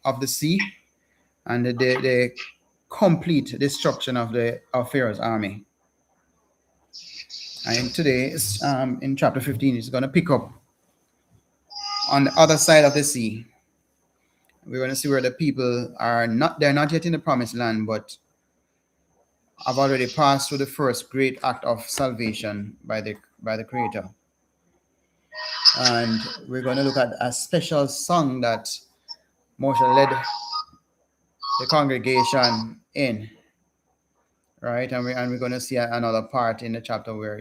of the sea and the complete destruction of Pharaoh's army. And today, in chapter 15, it's going to pick up on the other side of the sea. We're going to see where the people they're not yet in the promised land, but have already passed through the first great act of salvation by the Creator. And we're going to look at a special song that Moshe led the congregation in, right? And we're going to see another part in the chapter where,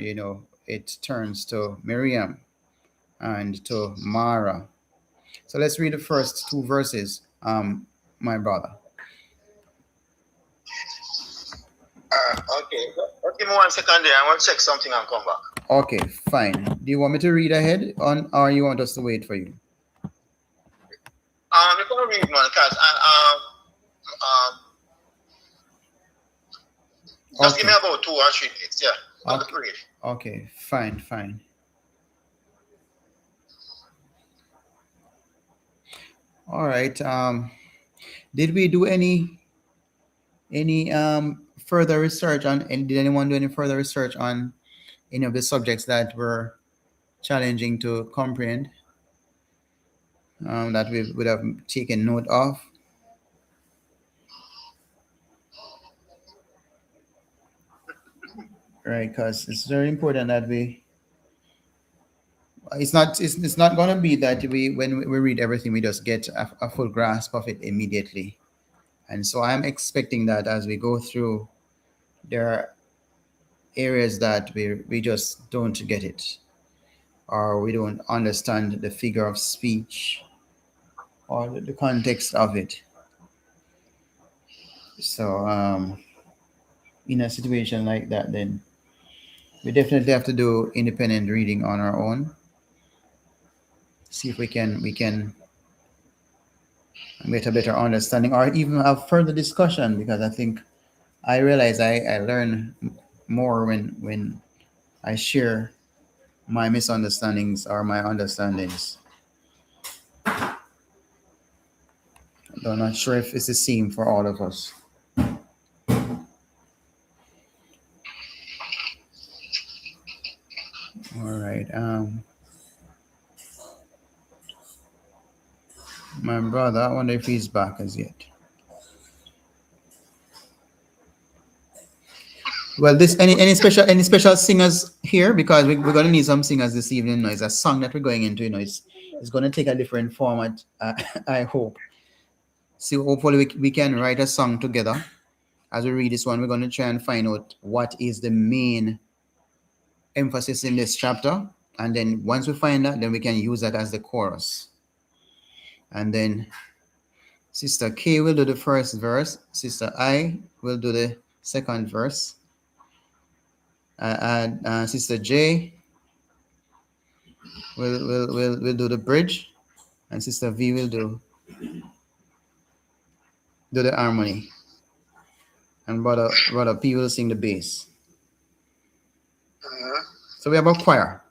it turns to Miriam and to Marah. So let's read the first two verses, my brother. Okay. Give me 1 second there. I want to check something and come back. Okay, fine. Do you want me to read ahead or you want us to wait for you? You can read, man, because just give me about 2 or 3 minutes. Yeah. Okay, fine. All right. Did we do any further research on, and did anyone do any further research on any of the subjects that were challenging to comprehend, that we would have taken note of? Right, because it's very important that it's not going to be that when we read everything, we just get a full grasp of it immediately. And so I'm expecting that as we go through, there are areas that we just don't get it, or we don't understand the figure of speech or the context of it. So in a situation like that, then we definitely have to do independent reading on our own. See if we can get a better understanding, or even have further discussion, because I realize I learn more when I share my misunderstandings or my understandings. I'm not sure if it's the same for all of us. All right. My brother, I wonder if he's back as yet. Well, any special singers here, because we're going to need some singers this evening. It's a song that we're going into. It's going to take a different format. I hope. So hopefully we can write a song together. As we read this one, we're going to try and find out what is the main emphasis in this chapter, and then once we find that, then we can use that as the chorus. And then Sister K will do the first verse. Sister I will do the second verse. And Sister J will do the bridge, and Sister V will do the harmony, and brother P will sing the bass. So we have a choir.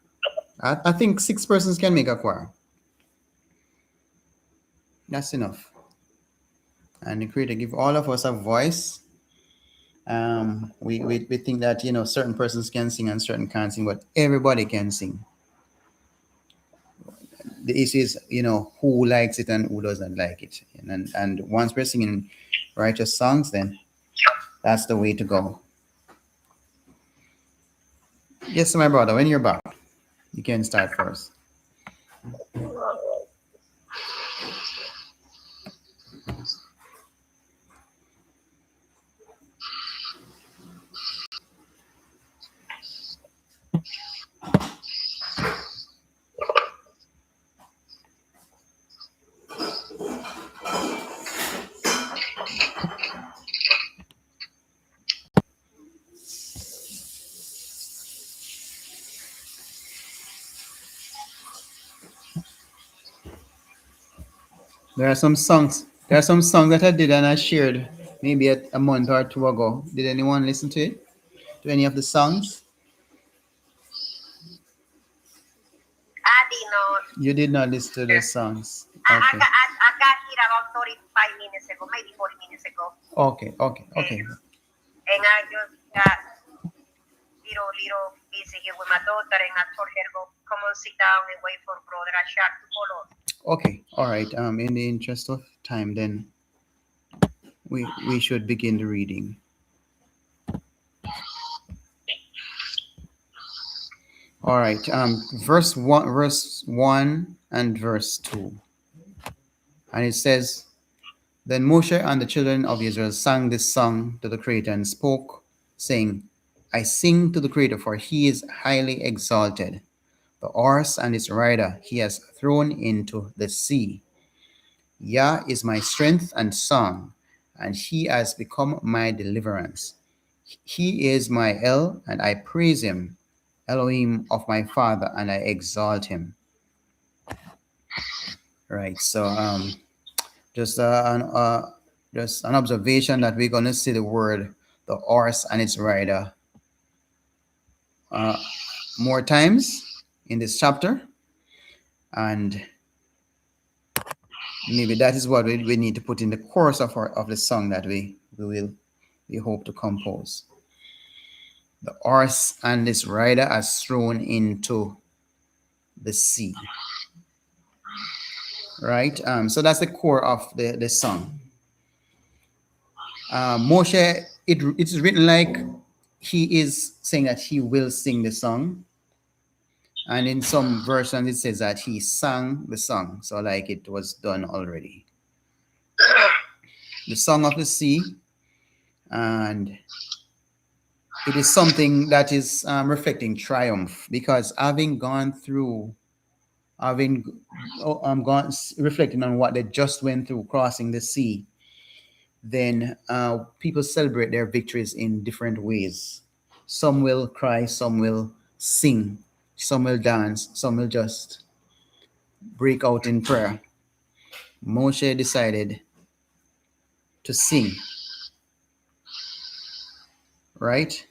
I think 6 persons can make a choir. That's enough. And the Creator give all of us a voice. We think that certain persons can sing and certain can't sing, but everybody can sing. The issue is who likes it and who doesn't like it. And once we're singing righteous songs, then that's the way to go. Yes, my brother, when you're back, you can start first. There are some songs that I did and I shared maybe a month or 2 ago. Did anyone listen to it? To any of the songs? I did not. You did not listen to the songs. Okay. I got hit about 35 minutes ago, maybe 40 minutes ago. Okay. And I just got little busy here with my daughter, and I told her to go, come on, sit down and wait for Brother Ashak to follow. Okay, all right. In the interest of time, then we should begin the reading. All right. Verse one and verse 2, and it says, "Then Moshe and the children of Israel sang this song to the Creator and spoke, saying, I sing to the Creator, for he is highly exalted. The horse and its rider he has thrown into the sea. Yah is my strength and song, and he has become my deliverance. He is my El, and I praise him, Elohim of my father, and I exalt him." Right. So just an observation that we're gonna see the word the horse and its rider more times in this chapter, and maybe that is what we need to put in the chorus of the song that we hope to compose. The horse and its rider is thrown into the sea. Right. So that's the core of the song. Moshe, it's written like he is saying that he will sing the song, and in some versions it says that he sang the song, so like it was done already. The song of the sea, and it is something that is reflecting triumph, because having gone through, reflecting on what they just went through, crossing the sea, then people celebrate their victories in different ways. Some will cry, some will sing, some will dance, some will just break out in prayer. Moshe decided to sing. Right?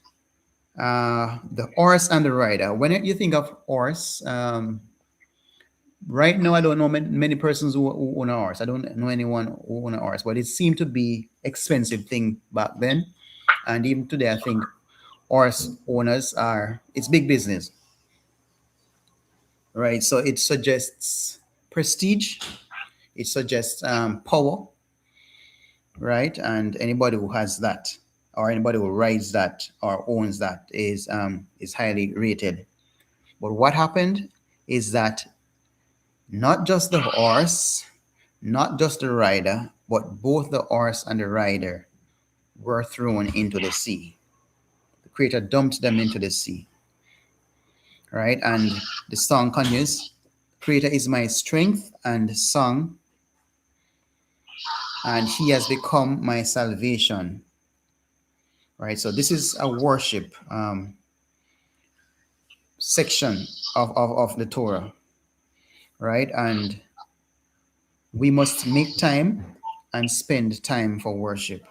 The horse and the rider. When you think of horse, right now I don't know many persons who own a horse. I don't know anyone who own a horse, but it seemed to be expensive thing back then, and even today I think horse owners it's big business. Right? So it suggests prestige, it suggests power, right? And anybody who has that, or anybody who rides that or owns that, is highly rated. But what happened is that not just the horse, not just the rider, but both the horse and the rider were thrown into the sea. The Creator dumped them into the sea. Right? And the song continues, Creator is my strength and song, and he has become my salvation. Right? So this is a worship section of the Torah. Right? And we must make time and spend time for worship,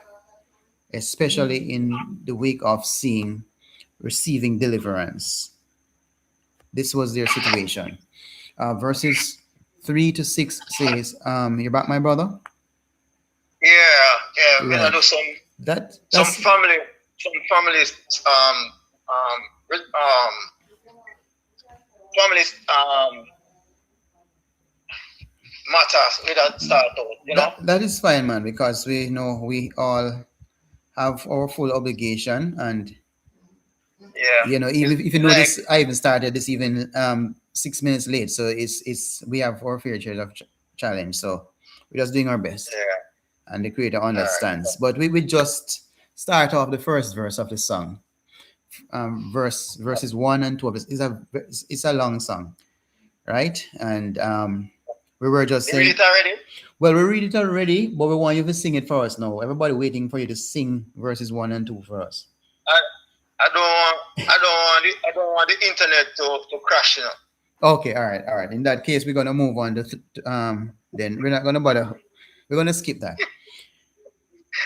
especially in the week of receiving deliverance. This was their situation. Verses 3 to 6 says, "You back, my brother?" Yeah. Right. I know some families matters with that start out, you know. That is fine, man, because we know we all have our full obligation, and even if you notice, I even started this even 6 minutes late, so it's we have our fair share of challenge, so we're just doing our best. And the Creator understands. But we just start off the first verse of the song. Verses 1 and 2 it's a long song, right? And we were just saying, read it already? Well, we read it already, but we want you to sing it for us now. Everybody waiting for you to sing verses 1 and 2 for us. I don't want the internet to crash, you know. Okay, all right. In that case, we're gonna move on to then we're not gonna bother. We're gonna skip that.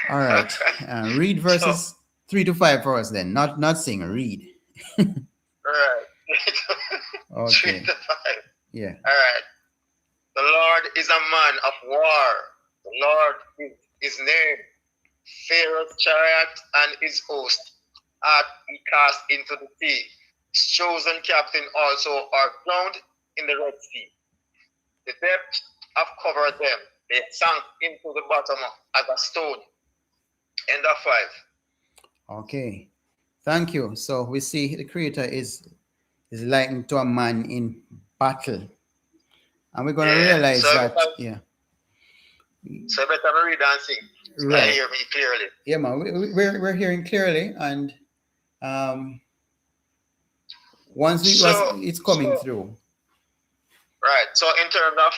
All right. Read verses 3 to 5 for us then. Not sing, read. Right. Okay. 3 to 5. Yeah. All right. The Lord is a man of war. The Lord his name. Pharaoh's chariot and his host are he cast into the sea. His chosen captain also are drowned in the Red Sea. The depths have covered them. They sank into the bottom as a stone. End of 5. Okay. Thank you. So we see the Creator is likened to a man in battle. And we're going to realize that, So better read and sing. Right. I hear me clearly. Yeah, man. We're hearing clearly, and once it's coming through. Right. So in terms of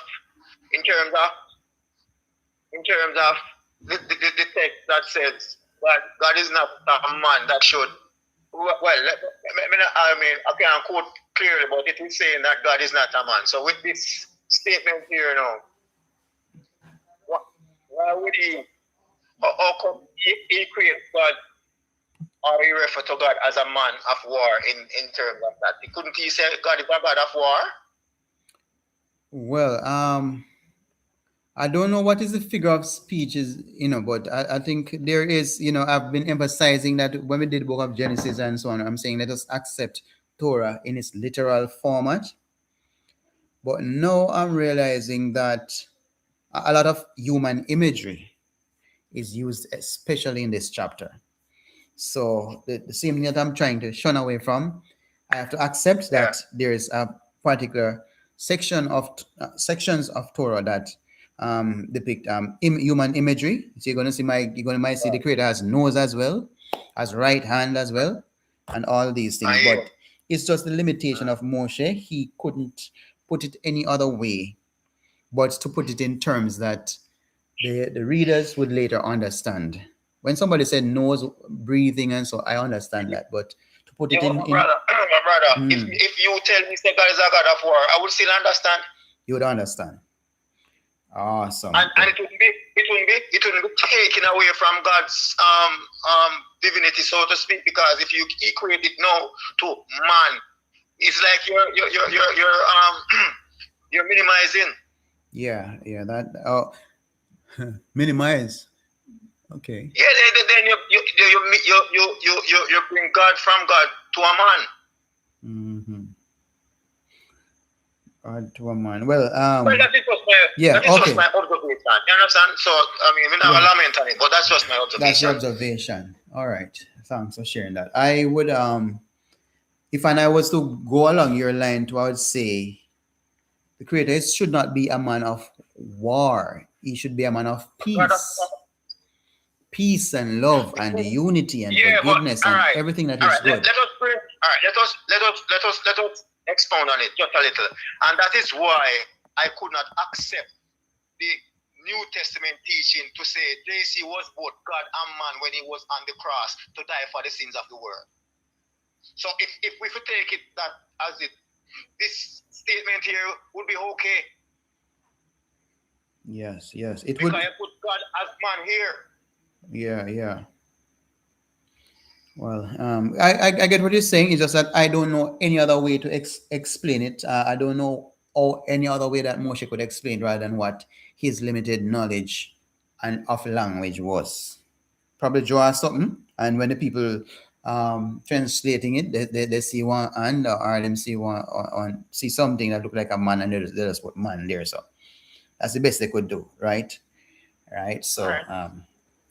the text that says that God is not a man that should. Well, I can't quote clearly, but it is saying that God is not a man. So with this statement here now, why would he? How come he creates God, or he refer to God as a man of war in terms of that? Couldn't he say God is a God of war? Well, I don't know what is the figure of speech is, but I think there is, I've been emphasizing that when we did the book of Genesis and so on, I'm saying let us accept Torah in its literal format. But now I'm realizing that a lot of human imagery is used, especially in this chapter. So the same thing that I'm trying to shun away from, I have to accept that there is a particular sections of Torah that depict human imagery. So you're gonna see the Creator has nose as well, has right hand as well, and all these things. But it's just the limitation of Moshe. He couldn't put it any other way, but to put it in terms that the readers would later understand. When somebody said nose, breathing, and so I understand that, but to put it in my brother, if you tell me that God is a God of war, I would still understand. You would understand. Awesome. And it wouldn't be taken away from God's divinity, so to speak, because if you equate it now to man, it's like you're minimizing. Yeah, that minimize. Okay. Yeah, then you bring God from God to a man. Mm-hmm. God to a man. Well, that is just my observation. You understand? So I mean, we don't have a lament on it, but that's just my observation. That's your observation. All right. Thanks for sharing that. I would if I was to go along your line, I would say the Creator should not be a man of war. He should be a man of peace. Peace and love and the unity and forgiveness and everything that is good. Let us pray. Let us expound on it just a little. And that is why I could not accept the New Testament teaching to say JC was both God and man when he was on the cross to die for the sins of the world. So if we could take it that as it, this statement here would be okay. Yes, it because would. I put God as man here. Yeah. Well, I get what you're saying. It's just that I don't know any other way to explain it. I don't know any other way that Moshe could explain rather than what his limited knowledge and of language was. Probably draw something, and when the people translating it, they see one and or them see one or see something that look like a man, and they just put man there. So that's the best they could do, right? So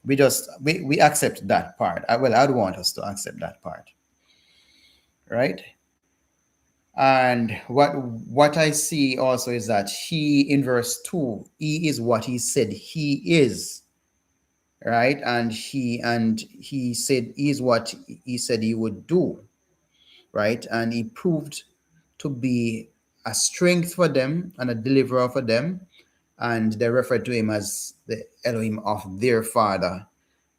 we accept that part. Well, I'd want us to accept that part, right? And what I see also is that he, in verse 2, he is what he said he is, right? And he said he is what he said he would do, right? And he proved to be a strength for them and a deliverer for them, and they refer to him as the Elohim of their father,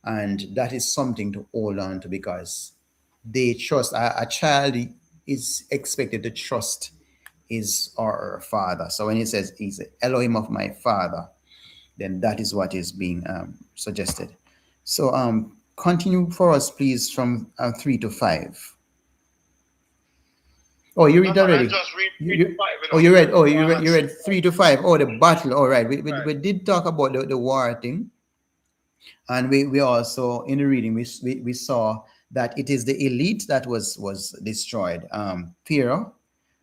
and that is something to hold on to because they trust. A child is expected to trust his or her father. So when he says he's the Elohim of my father, then that is what is being suggested. So continue for us, please, from 3 to 5. Oh, you No, read man, I already. just read You, 3 to you, 5, you oh, know. you read. Oh, So you read 3 to 5. Oh, the battle. All right. right. We did talk about the war thing, and we also in the reading we saw that it is the elite that was destroyed. Pharaoh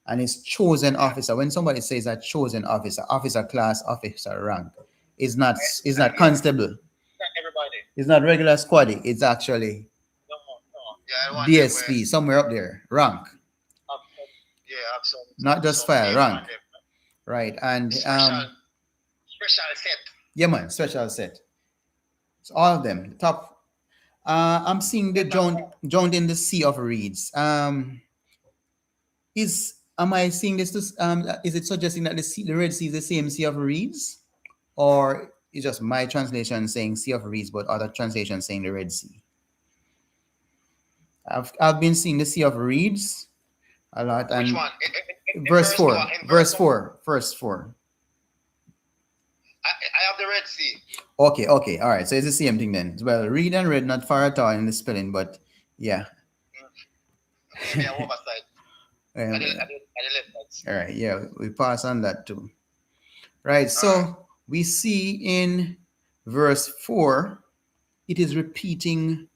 and his chosen Yeah. officer. When somebody says a chosen officer, officer class, officer rank, is not Yeah, constable. not everybody. It's not regular squaddy. It's actually No, no. Yeah, I want them where DSP somewhere up there, rank, have some, yeah, have not just some file, name on rank, them. right? And Special set. yeah, man, special set. So all of them, top. I'm seeing the Set of drowned in the sea of reeds. Is am I seeing this? Is it suggesting that the Red Sea is the same sea of reeds, or is just my translation saying sea of reeds, but other translations saying the Red Sea? I've been seeing the sea of reeds a lot, which and one? In verse verse four, what? In verse verse 4, verse 4. I have the Red Sea. Okay, okay, all right. So it's the same thing then. Well, read and read, not far at all in the spelling, but yeah. Maybe I oversight. I Um, did left side. all right, yeah, we pass on that too. Right, so we see in verse 4, it is repeating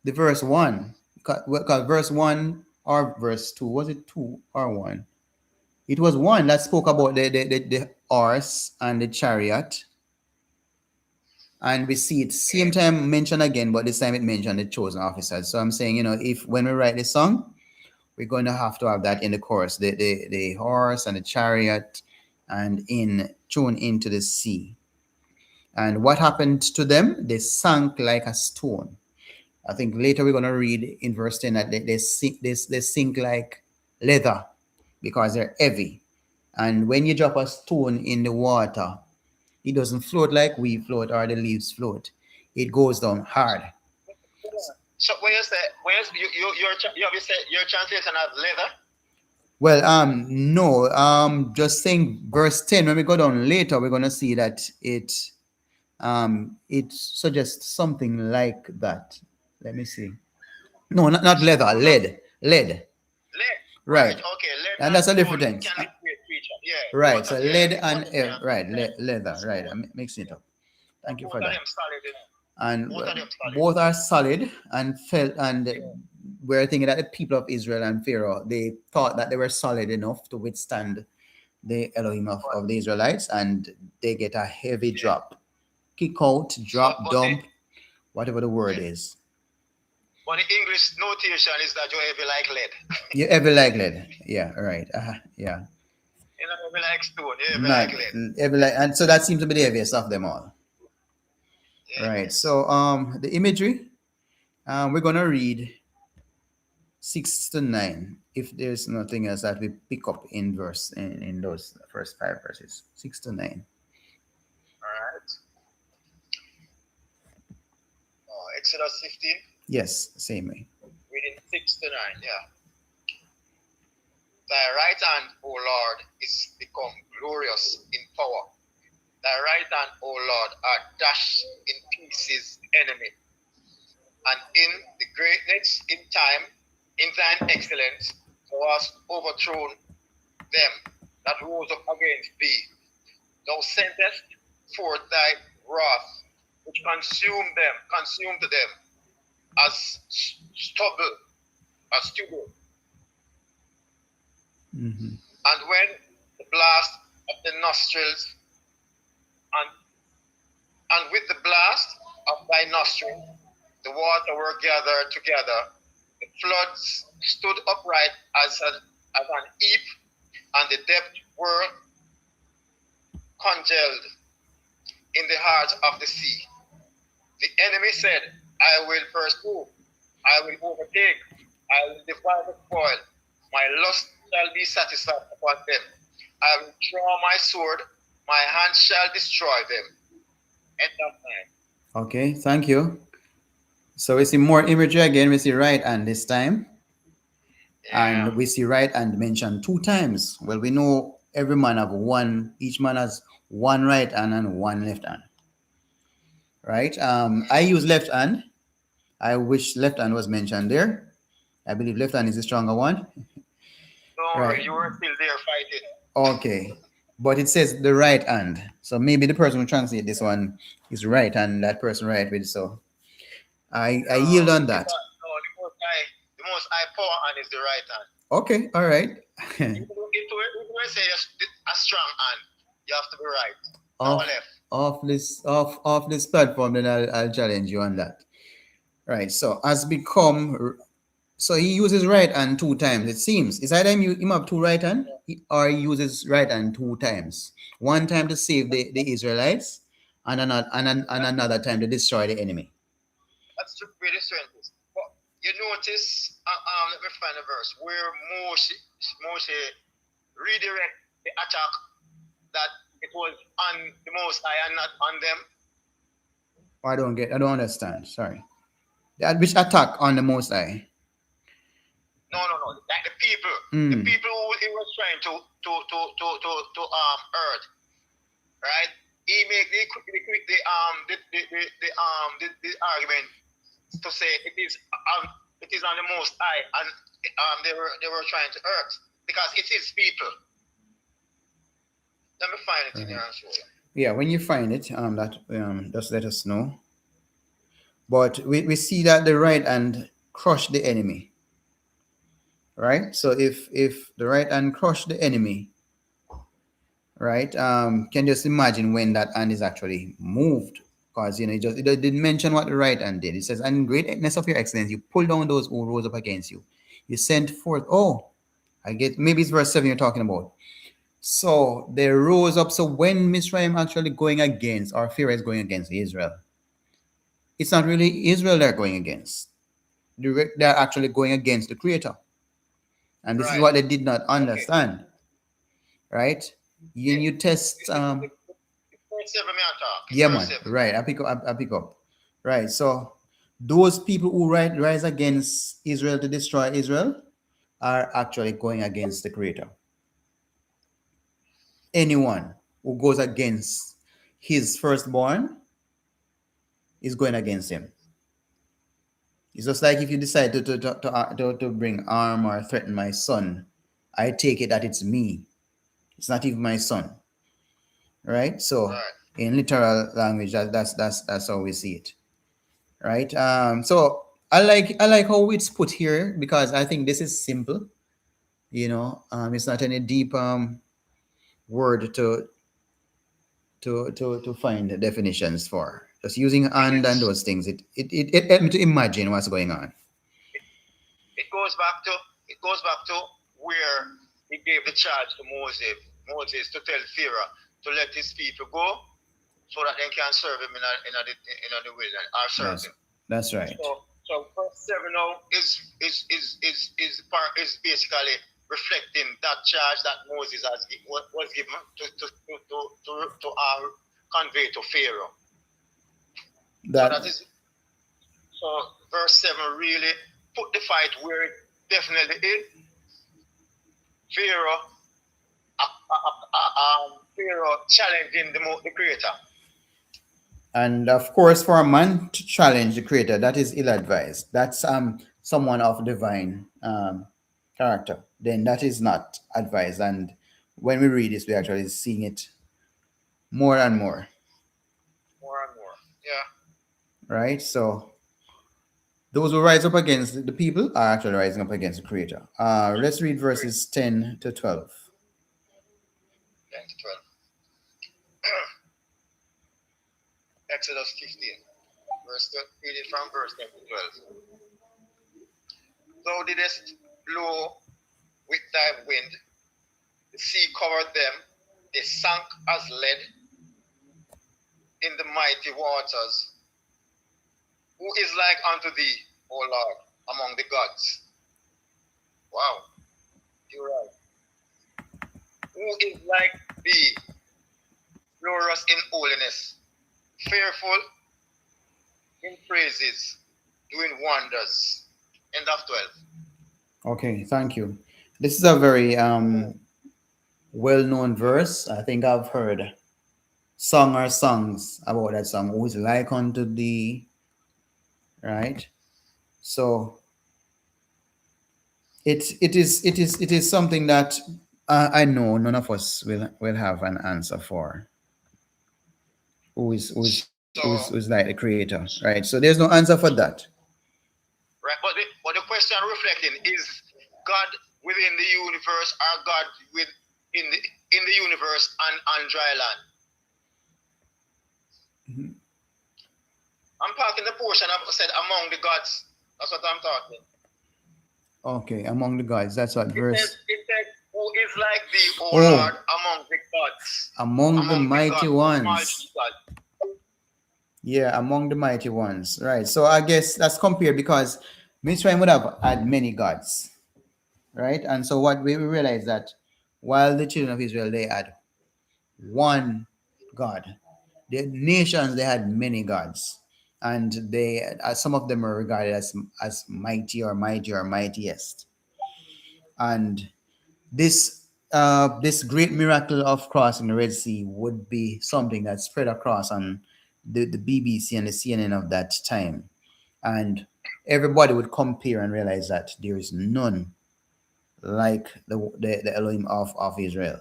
the verse 1. Because verse 1 or verse 2, was it 2 or 1? It was 1 that spoke about the horse and the chariot. And we see it same time mentioned again, but this time it mentioned the chosen officers. So I'm saying, if when we write the song, we're going to have that in the chorus, the horse and the chariot, and thrown into the sea. And what happened to them? They sank like a stone. I think later we're going to read in verse 10 that they sink like leather because they're heavy. And when you drop a stone in the water, it doesn't float like we float or the leaves float. It goes down hard. So your translation has leather? Well, no, just saying verse 10, when we go down later, we're going to see that it suggests something like that. Let me see. No, not leather, lead. Lead. Right. Okay, lead And that's a stone different thing. can create creature. Yeah. Right. So Yeah, lead and right, leather. Right. I'm mixing it up. Thank you both for of that. them solid, you know. And Both of them solid. both are solid and felt, and we're thinking that the people of Israel and Pharaoh, they thought that they were solid enough to withstand the Elohim of the Israelites, and they get a heavy drop, kick out, drop, dump, whatever the word is. But the English notation is that you're heavy like lead. You're heavy like lead. Yeah, right. Yeah. You're not heavy like stone, you're heavy like lead. Heavy like, and so that seems to be the heaviest of them all. Yeah. Right. So the imagery, we're gonna read 6 to 9 if there's nothing else that we pick up in those first 5 verses. 6 to 9. Alright. Exodus 15. Yes, same way. Reading 6 to 9, yeah. Thy right hand, O Lord, is become glorious in power. Thy right hand, O Lord, are dashed in pieces the enemy. And in the greatness, in time, in thine excellence, thou hast overthrown them that rose up against thee. Thou sentest forth thy wrath, which consumed them as stubble. Mm-hmm. And when the blast of the nostrils, and with the blast of thy nostril, the water were gathered together, the floods stood upright as an heap, and the depth were congealed in the heart of the sea. The enemy said, I will pursue, I will overtake, I will divide the spoil. My lust shall be satisfied upon them. I will draw my sword, my hand shall destroy them. End of 9. Okay, thank you. So we see more imagery again. We see right hand this time. Yeah. And we see right hand mentioned 2 times. Well, we know every man have one, each man has one right hand and one left hand. Right? I use left hand. I wish left hand was mentioned there. I believe left hand is the stronger one. Don't worry, Right. you were still there fighting. Okay. But it says the right hand. So maybe the person who translate this one is right and that person right with. So I yield on that. No, the most high power hand is the right hand. Okay. All right. If we say a strong hand, you have to be right. off, Not left. off this platform, then I'll challenge you on that. Right. So so he uses right hand 2 times. It seems it's either him have 2 right hand or he uses right hand 2 times. One time to save the Israelites, and another time to destroy the enemy. That's really strange. But you notice, let me find a verse where Moshe redirect the attack that it was on the Most High and not on them. I don't understand. Sorry. Which attack on the Most High? No. Like the people who he was trying to hurt, right? He make the argument to say it is on the Most High, and they were trying to hurt because it is people. Let me find it in here and show you. Yeah, when you find it, just let us know. But we see that the right hand crushed the enemy. Right? So if the right hand crushed the enemy, right? Can just imagine when that hand is actually moved. Because it didn't mention what the right hand did. It says, and in greatness of your excellence, you pull down those who rose up against you. You sent forth. I get maybe it's verse 7 you're talking about. So they rose up. So when Miriam actually going against, or Pharaoh is going against Israel, it's not really Israel they're going against. They're actually going against the Creator. And this is what they did not understand. Right? You test yeah, man. Right. I pick up. Right. So those people who rise against Israel to destroy Israel are actually going against the Creator. Anyone who goes against his firstborn is going against him. It's just like if you decide to bring harm or threaten my son, I take it that it's me. It's not even my son. Right? So in literal language, that's how we see it. Right? So I like how it's put here because I think this is simple. It's not any deep word to find the definitions for. Just using and those things, it helped me to imagine what's going on. It goes back to where he gave the charge to Moses to tell Pharaoh to let his people go so that they can serve him in the wilderness or serve him. That's right. So verse 7 now is basically reflecting that charge that Moses was given to convey to Pharaoh. So verse 7 really put the fight where it definitely is. Pharaoh challenging the Creator. And of course, for a man to challenge the Creator, that is ill-advised. That's someone of divine character. Then that is not advised. And when we read this, we're actually seeing it more and more. Yeah. Right? So those who rise up against the people are actually rising up against the Creator. Let's read verses 10 to 12. 10 to 12. Exodus 15, reading from verse 10 to 12. Thou didst blow with thy wind, the sea covered them, they sank as lead in the mighty waters. Who is like unto thee, O Lord, among the gods? Wow, you're right. Who is like thee, glorious in holiness, fearful in praises, doing wonders? End of 12. Okay, thank you. This is a very well-known verse. I think I've heard songs about that song. Who is like unto thee, right? So It is something that I know none of us will have an answer for. Who is who is So, who's like the creator, right? So there's no answer for that. right, but the question reflecting is God within the universe or God with in the universe and on dry land. Mhm. I'm talking the portion I've said among the gods. That's what I'm talking. Okay, among the gods. That's what verse. It says, who is like thee, O Lord, Oh, among the gods, among the among the mighty gods, ones. multi-God. Yeah, among the mighty ones. Right. So I guess that's compared because Mitzrayim would have had many gods, right? And so what we realize that while the children of Israel they had one God, the nations they had many gods, and they some of them were regarded as mighty or mighty or mightiest. And this great miracle of crossing the Red Sea would be something that spread across on the BBC and the CNN of that time, and everybody would compare and realize that there is none like the Elohim of Israel,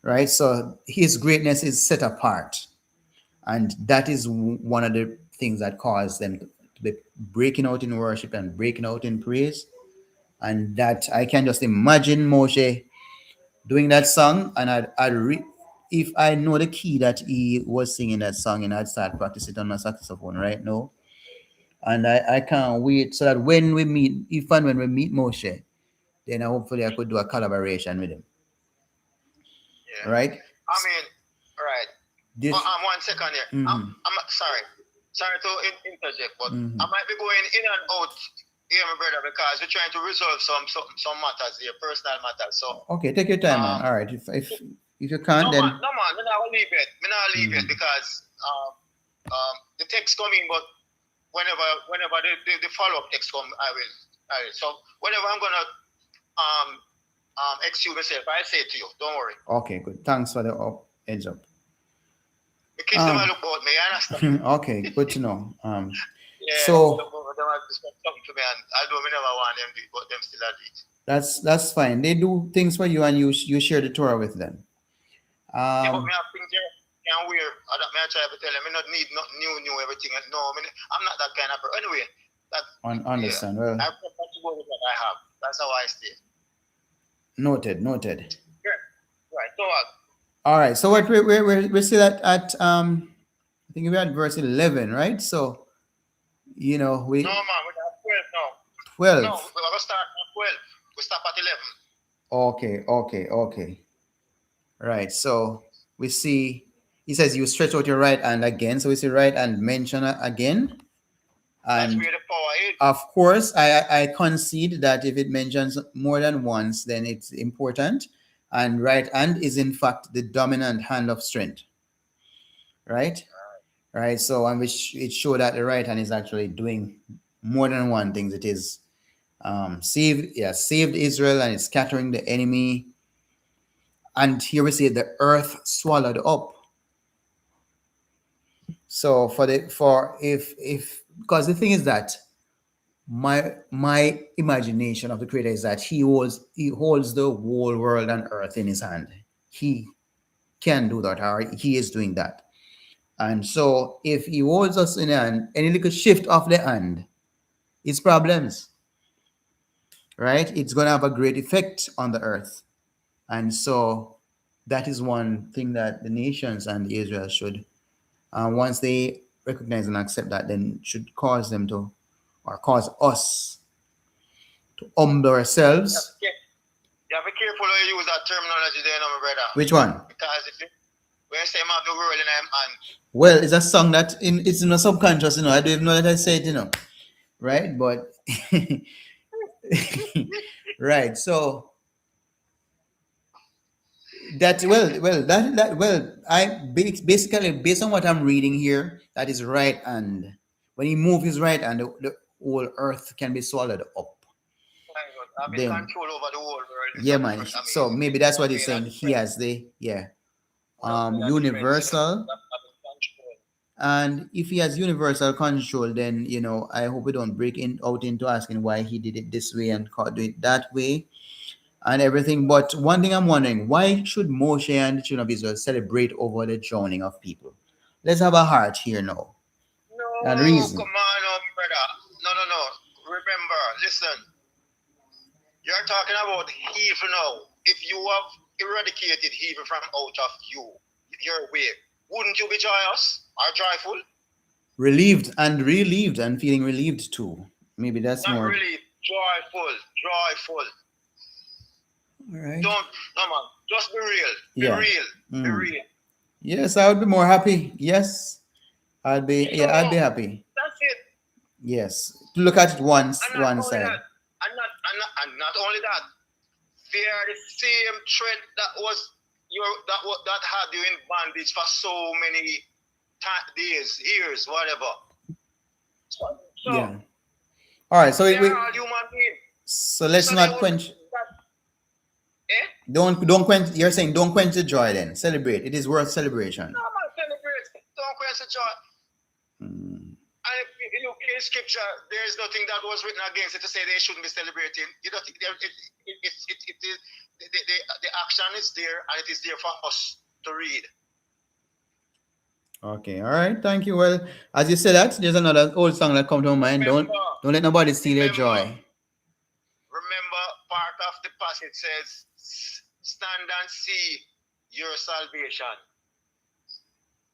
right? So his greatness is set apart, and that is one of the things that caused them to be breaking out in worship and breaking out in praise. And that I can just imagine Moshe doing that song, and if I know the key that he was singing that song, and I'd start practicing it on my saxophone right now. And I can't wait so that when we meet, if and when we meet Moshe, then hopefully I could do a collaboration with him. Yeah. Right? I mean, right. This. 1 second here. Mhm. I'm sorry. Sorry to interject, but Mhm. I might be going in and out here, my brother, because we're trying to resolve some matters here, personal matters. So Okay, take your time, man. All right, if you can't, no then man, me not leave it. Me not leave it Mhm. because the text coming, but whenever the follow up text come, I will. So whenever I'm gonna excuse myself, I'll say it to you. Don't worry. Okay, good. Thanks for the heads up. The kids them a look out me, you understand? Okay, good to know. Yeah, So them have to spend something to me, and although me never want them to, but them still do it. that's fine. They do things for you, and you share the Torah with them. Yeah, but me have things here can wear. Me I try to tell them, me not need nothing new, everything. No, I'm not that kind of person. Anyway, that Understand. Well, I prefer to go with what I have. That's how I stay. noted. Yeah. Right. So what? All right. So what we're still at I think we're at verse 11, right? So we No man, we're at 12 now. 12. No, we're gonna start at 12. We stop at 11. Okay. Right. So we see he says you stretch out your right hand again. So we see right hand mention again. That's And where the power is. of course, I concede that if it mentions more than once, then it's important. And right hand is in fact the dominant hand of strength. Right? Right. So and which it show that the right hand is actually doing more than one thing. It is saved Israel and it's scattering the enemy. And here we see the earth swallowed up. So for if because the thing is that my imagination of the creator is that he holds the whole world and earth in his hand. He can do that, or he is doing that. And so if he holds us in hand, any little shift of the hand, it's problems, right? It's going to have a great effect on the earth. And so that is one thing that the nations and Israel should, once they recognize and accept that, then should cause them to, or cause us to humble ourselves. You have to be careful how you use that terminology there, my brother. Which one? Because when you say man of the world in I'm hand. Well, it's a song that it's in the subconscious, I don't even know that I say it, right? But right, so I basically based on what I'm reading here, that is right hand. When he moves his right hand, the whole earth can be swallowed up. I mean, control over the whole world. Yeah, man. So maybe that's what he's saying. He has the universal And if he has universal control, then I hope we don't break out into asking why he did it this way and do it that way and everything. But one thing I'm wondering, why should Moshe and the children of Israel celebrate over the drowning of people? Let's have a heart here now and No, reason. come on, brother. No. Remember, listen. You're talking about evil now. If you have eradicated evil from out of your way, wouldn't you be joyous or joyful? Relieved and relieved and feeling relieved too. Maybe that's Not more. really joyful. All right. No man, just be real. Be Yeah. real. Be real. Yes, I would be more happy. Yes, I'd be. Yeah, I'd be happy. That's it. Yes, to look at it one And not only side. that, and not only that, they are the same thread that had you in bondage for so many days, years, whatever. So Yeah. All right. So they are all human beings. So let's So not quench. Don't quench. You're saying don't quench the joy. Then celebrate. It is worth celebration. No man, celebrate. Don't quench the joy. And if you look in scripture, there is nothing that was written against it to say they shouldn't be celebrating. You don't think the action is there, and it is there for us to read. Okay, all right, thank you. Well, as you said that, there's another old song that comes to mind. Don't let nobody steal your joy. Remember, part of the passage says, "Stand and see your salvation."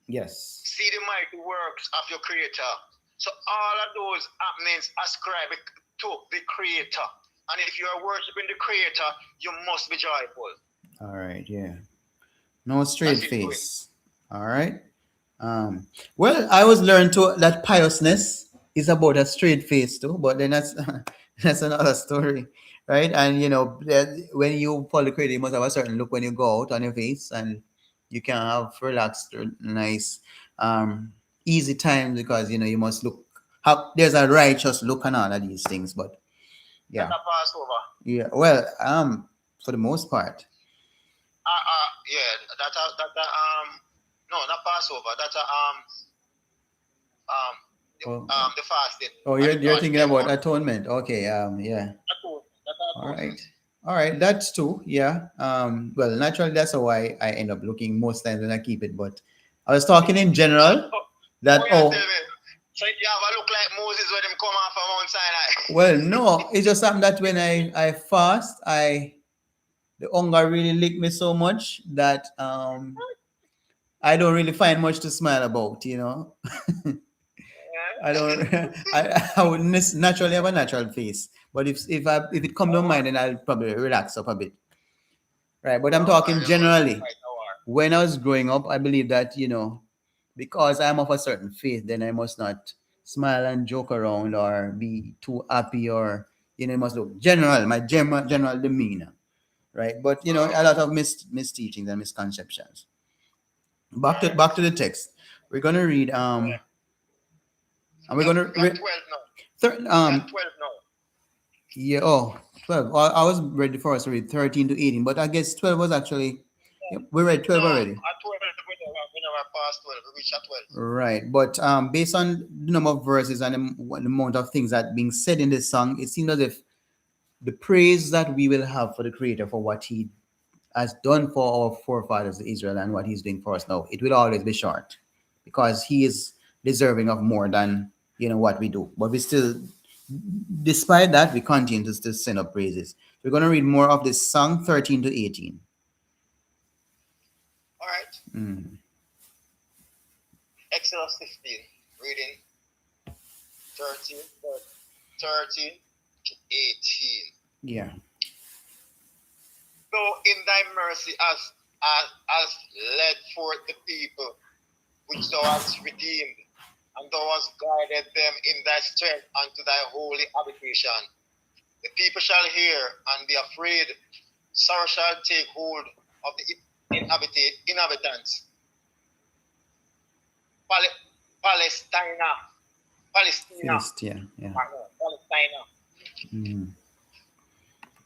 Yes. See the mighty works of your Creator. So all of those happenings ascribe it to the Creator. And if you are worshiping the Creator, you must be joyful. All right, yeah. No straight face. All right. Well, I was learned that piousness is about a straight face too, but then that's another story, right? And when you follow the Creator, you must have a certain look when you go out on your face, and you can have relaxed, nice, easy time because you must look. There's a righteous look and all of these things, but yeah. That's a Passover. Yeah. Well, for the most part. No, not Passover. That's the fasting. Oh, you're thinking about atonement. Okay. Yeah. All right. That's true. Yeah. Well, naturally, that's how I end up looking most times when I keep it. But I was talking in general. That So you have a look like Moses when him come off of Mount Sinai. Well, no, it's just something that when I fast, the hunger really licked me so much that I don't really find much to smile about, I don't. I would naturally have a natural face, but if it comes to mind, then I'll probably relax up a bit, right? But I'm talking generally. When I was growing up, I believe that because I'm of a certain faith, then I must not smile and joke around or be too happy or it must look my general demeanor, right? But a lot of misteachings and misconceptions. Back to the text. We're gonna read and we're gonna read 12 now. 12 now. Yeah. 12. I was ready for us to read 13 to 18, but I guess 12 was actually. Yep, we read 12 already. At 12, we never passed 12. We reached at 12. Right, but based on the number of verses and the amount of things that being said in this song, it seems as if the praise that we will have for the Creator for what He has done for our forefathers Israel and what He's doing for us now, it will always be short because He is deserving of more than what we do. But we still, despite that, we continue to still send up praises. We're going to read more of this song 13 to 18. All right. Exodus 15, reading 13 to 18. Yeah. So in thy mercy as led forth the people which thou hast redeemed, and thou hast guided them in thy strength unto thy holy habitation. The people shall hear and be afraid. Sorrow shall take hold of the inhabitants. Palestina. Yeah. Palestina.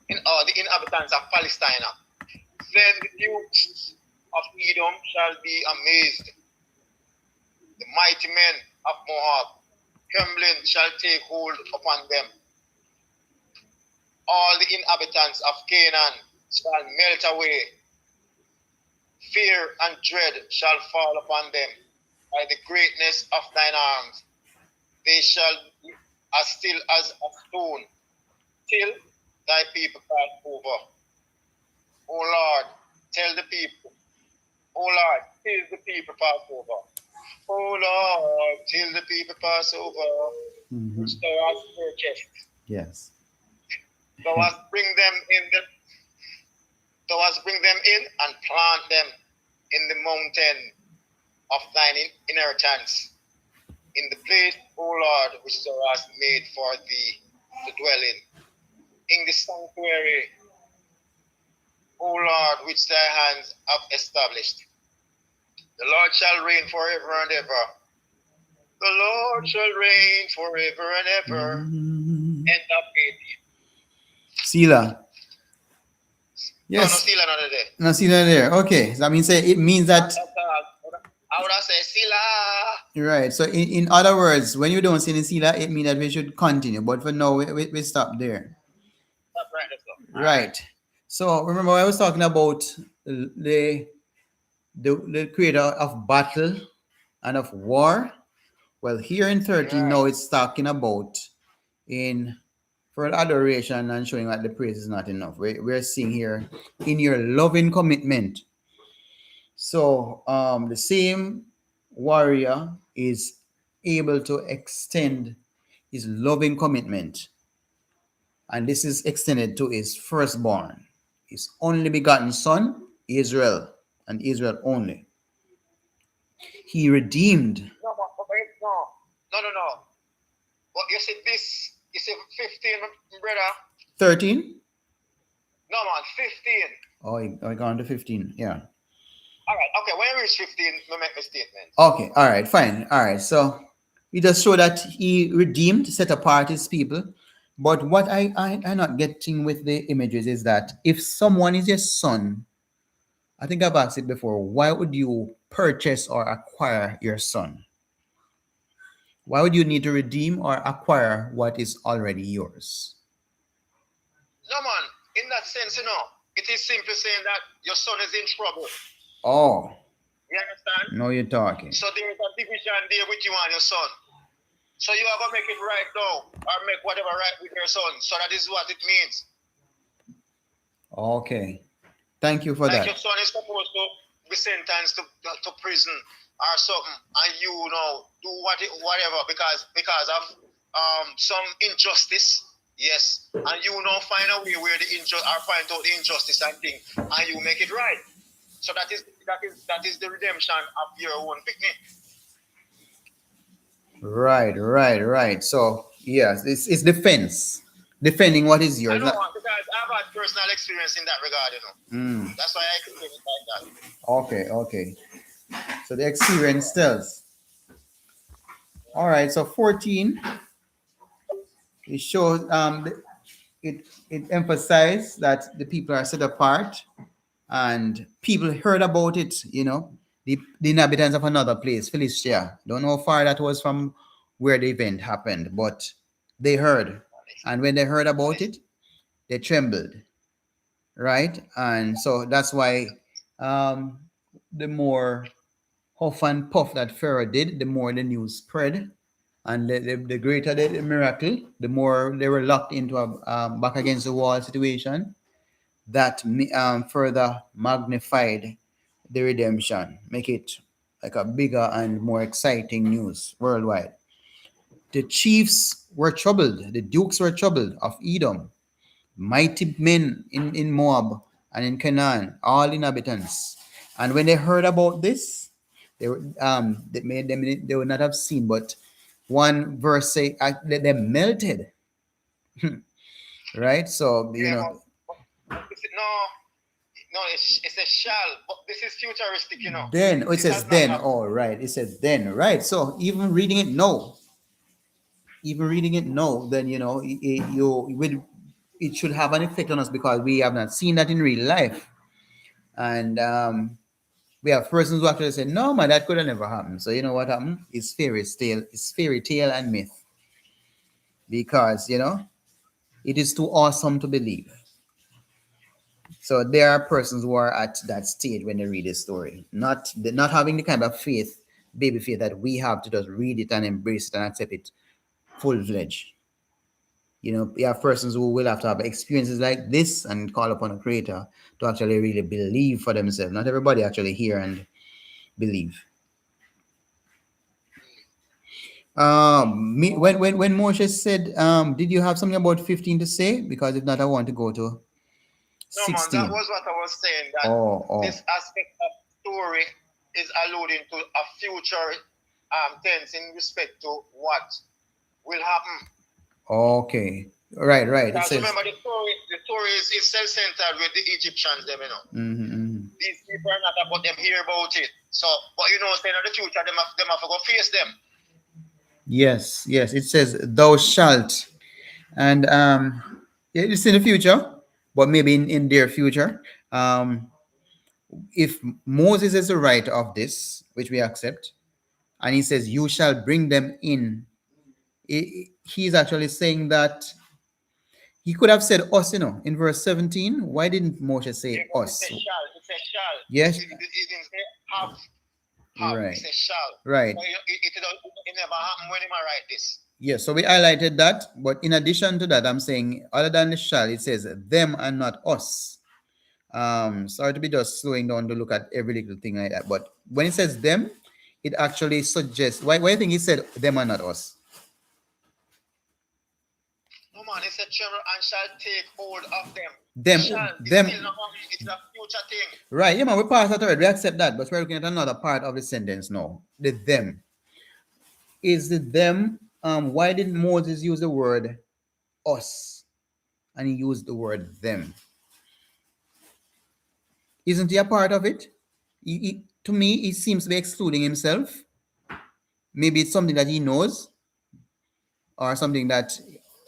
The inhabitants of Palestina. Then the dukes of Edom shall be amazed. the mighty men of Moab. Trembling shall take hold upon them. All the inhabitants of Canaan shall melt away. Fear and dread shall fall upon them by the greatness of thine arms. They shall be as still as a stone till thy people pass over. O Lord, tell the people. O Lord, till the people pass over. O Lord, till the people pass over, which thou hast purchased. Yes. Thou hast bring them in and plant them in the mountain of thine inheritance, in the place, O Lord, which thou hast made for thee to dwell in the sanctuary, O Lord, which thy hands have established. The Lord shall reign forever and ever. The Lord shall reign forever and ever. End of 18. Selah. Yes. No Selah not there. No Selah there. Okay. So that means it means that. I would have said Selah. Right. So in other words, when you don't see the Selah, it means that we should continue. But for now, we stop there. Stop right, let's go. Right. So remember, I was talking about the creator of battle and of war. Well, here in 13 now it's talking about in for adoration and showing that the praise is not enough. We're seeing here in your loving commitment. So the same warrior is able to extend his loving commitment, and this is extended to his firstborn, his only begotten son, Israel, and Israel only. He redeemed. No. But you said this, you said 15, brother. 13? No, man, 15. Oh, I gone to 15, yeah. All right, okay, when you reach 15, we make a statement. Okay, all right, fine. All right, so we just show that he redeemed, set apart his people. But what I'm not getting with the images is that if someone is your son, I think I've asked it before, why would you purchase or acquire your son? Why would you need to redeem or acquire what is already yours? No, man, in that sense, it is simply saying that your son is in trouble. Oh. You understand? No, you're talking. So there is a division there with you and your son. So you are going to make it right now, or make whatever right with your son. So that is what it means. Okay. Thank you for like that. Your son is supposed to be sentenced to prison or something, and you do whatever because of some injustice. Yes, and you find a way where find out the injustice and thing, and you make it right. So that is the redemption of your own picnic. Right. So yes, it's defending what is yours. I know, because I've had personal experience in that regard, That's why I explain it like that. Okay. So the experience tells. All right. So 14. It shows it emphasized that the people are set apart, and people heard about it. The inhabitants of another place, Philistia. Don't know how far that was from where the event happened, but they heard, and when they heard about it, they trembled. Right, and so that's why the more huff and puff that Pharaoh did, the more the news spread. And the greater the miracle, the more they were locked into a back against the wall situation. That further magnified the redemption, make it like a bigger and more exciting news worldwide. The chiefs were troubled, the dukes were troubled of Edom, mighty men in Moab and in Canaan, all inhabitants. And when they heard about this, they would not have seen, but one verse say they melted. Right? So No, it's a shall, but this is futuristic, Then it says then. Oh, right. It says then, right? So even reading it now, then it should have an effect on us because we have not seen that in real life. And We have persons who actually say, no, man, that could have never happened. So you know what happened? It's fairy tale and myth. Because, it is too awesome to believe. So there are persons who are at that stage when they read this story, not having the kind of faith, baby faith that we have to just read it and embrace it and accept it full-fledged. You have persons who will have to have experiences like this and call upon a creator to actually really believe for themselves. Not everybody actually hear and believe. When Moshe said, did you have something about 15 to say? Because if not, I want to go to 16. No, man, that was what I was saying. That this aspect of story is alluding to a future tense in respect to what will happen. Okay. Right. Because remember, the story is self-centered with the Egyptians, them, These people are not about them hear about it. So, but saying in the future, them have to go face them. Yes. It says, thou shalt. And it's in the future, but maybe in their future. If Moses is the writer of this, which we accept, and he says, you shall bring them in, he's actually saying that he could have said us, in verse 17. Why didn't Moshe say us? It says shall. Yes. It didn't say have. Right. It says shall. Right. So it never happened when I write this. Yes, so we highlighted that, but in addition to that, I'm saying other than the shall, it says them and not us. Sorry to be just slowing down to look at every little thing like that, but when it says them, it actually suggests, why do you think he said them and not us? No, man, it said Trevor and shall take hold of them. Them. It's still not, it's a future thing. Right, yeah, man, we passed that already, we accept that, but we're looking at another part of the sentence now. The them. Is the them, why didn't Moses use the word us and he used the word them? Isn't he a part of it? To me, he seems to be excluding himself. Maybe it's something that he knows, or something that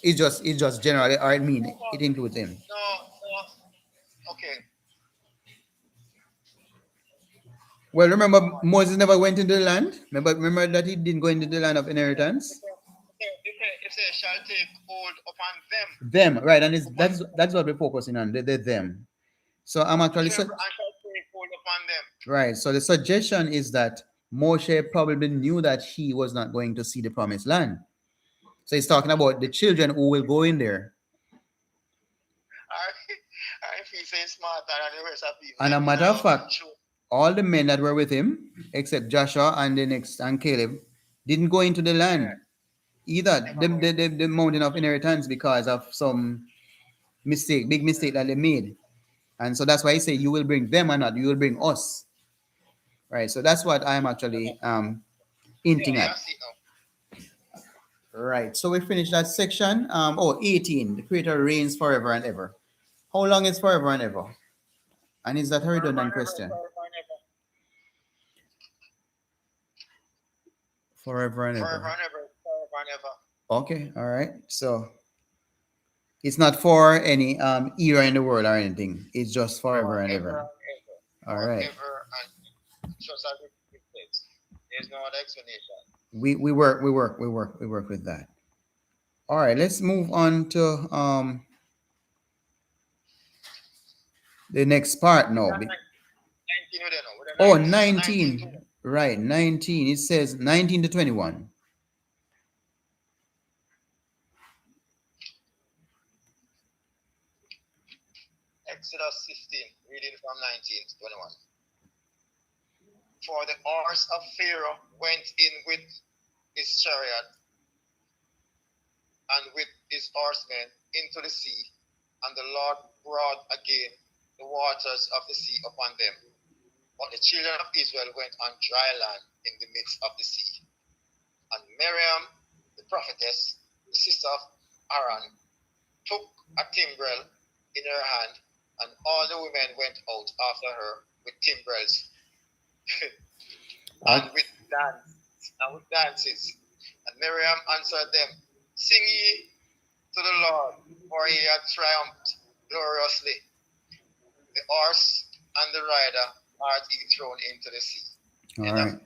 is just generally, or it includes him. No. Okay. Well, remember, Moses never went into the land. Remember that he didn't go into the land of inheritance. It says shall take hold upon them. Them, right? And that's what we're focusing on. The them. So I'm actually shall take hold upon them. Right. So the suggestion is that Moshe probably knew that he was not going to see the promised land. So he's talking about the children who will go in there. I feel so smarter than the rest of people. And a matter of fact, all the men that were with him, except Joshua and Caleb, didn't go into the land either. The mountain of inheritance, because of some big mistake that they made. And so that's why he said, you will bring them and not you will bring us. Right. So that's what I'm actually hinting at. Right. So we finished that section. 18. The Creator reigns forever and ever. How long is forever and ever? And is that a redundant question? Forever and ever. Forever and ever. Okay. All right. So it's not for any era in the world or anything. It's just forever and ever. All right. Just as it says. There's no other explanation. We work with that. All right, let's move on to the next part now. 19. Right, 19. It says 19 to 21. Exodus 15, reading from 19 to 21. For the horse of Pharaoh went in with his chariot and with his horsemen into the sea, and the Lord brought again the waters of the sea upon them. But the children of Israel went on dry land in the midst of the sea. And Miriam, the prophetess, the sister of Aaron, took a timbrel in her hand, and all the women went out after her with timbrels and with dances. And Miriam answered them, Sing ye to the Lord, for he hath triumphed gloriously. The horse and the rider are thrown into the sea. All You know?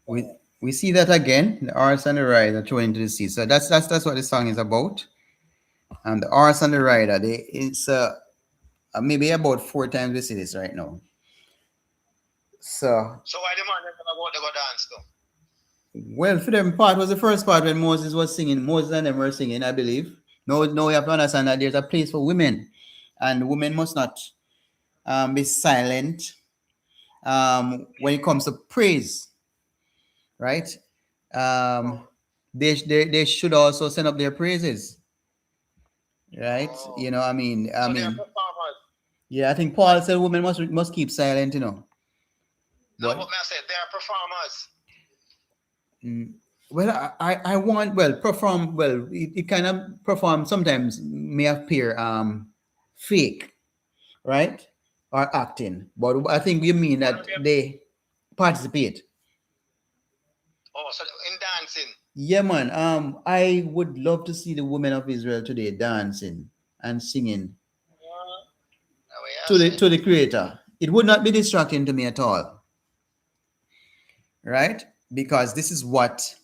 right. We see that again. The horse and the rider thrown into the sea. So that's what the song is about. And the horse and the rider, it's maybe about 4 times we see this right now. So why the man never about to go dance though? well, for them part was the first part when Moses was singing. Moses and them were singing, I believe. No, you have to understand that there's a place for women, and women must not be silent when it comes to praise, right? They should also send up their praises, right? You know, So they are performers. yeah, I think Paul said women must keep silent, you know. No, but I said they are performers. Well, I want perform well. It kind of perform sometimes may appear fake, right, or acting. But I think you mean that they participate. Oh, so in dancing. Yeah, man. I would love to see the women of Israel today dancing and singing to the Creator. It would not be distracting to me at all, right? Because this is what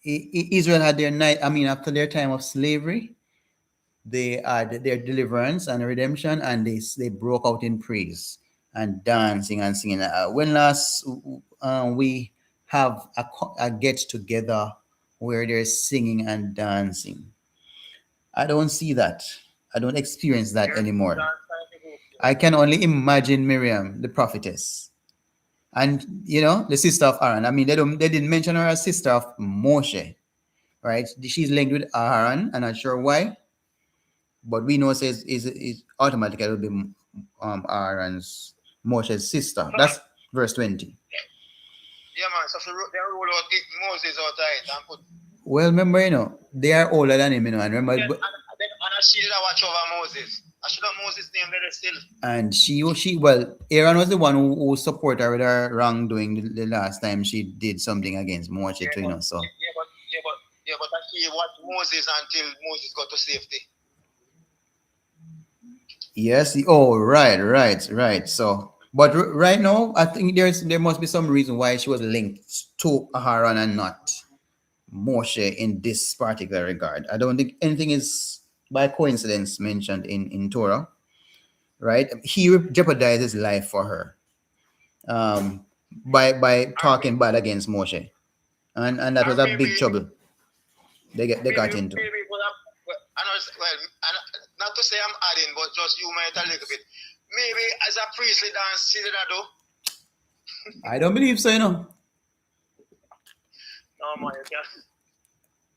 Israel had their night. After their time of slavery, they had their deliverance and redemption, and they broke out in praise and dancing and singing. When last we have a get together where they're singing and dancing? I don't see that. I don't experience that anymore. I can only imagine Miriam, the prophetess, and the sister of Aaron. They didn't mention her as sister of Moshe, right? She's linked with Aaron. I'm not sure why, but we know says is automatically will be Aaron's Moshe's sister. That's verse 20. Yeah, man. So they rule out Moses outside and put. Well, remember, they are older than him, and remember. And she did watch over Moses. I should have Moses' name there still. And Aaron was the one who supported her with her wrongdoing the last time she did something against Moshe, so. But she watched Moses until Moses got to safety. Yes. Oh, right. So, but right now, I think there must be some reason why she was linked to Aaron and not Moshe in this particular regard. I don't think anything is by coincidence mentioned in Torah, right? He jeopardized his life for her by talking bad against Moshe, and that was a big trouble they got into. Not to say I'm adding, but just you might a little bit. Maybe as a priestly dance, she did not do. I don't believe so, No, man, you can't.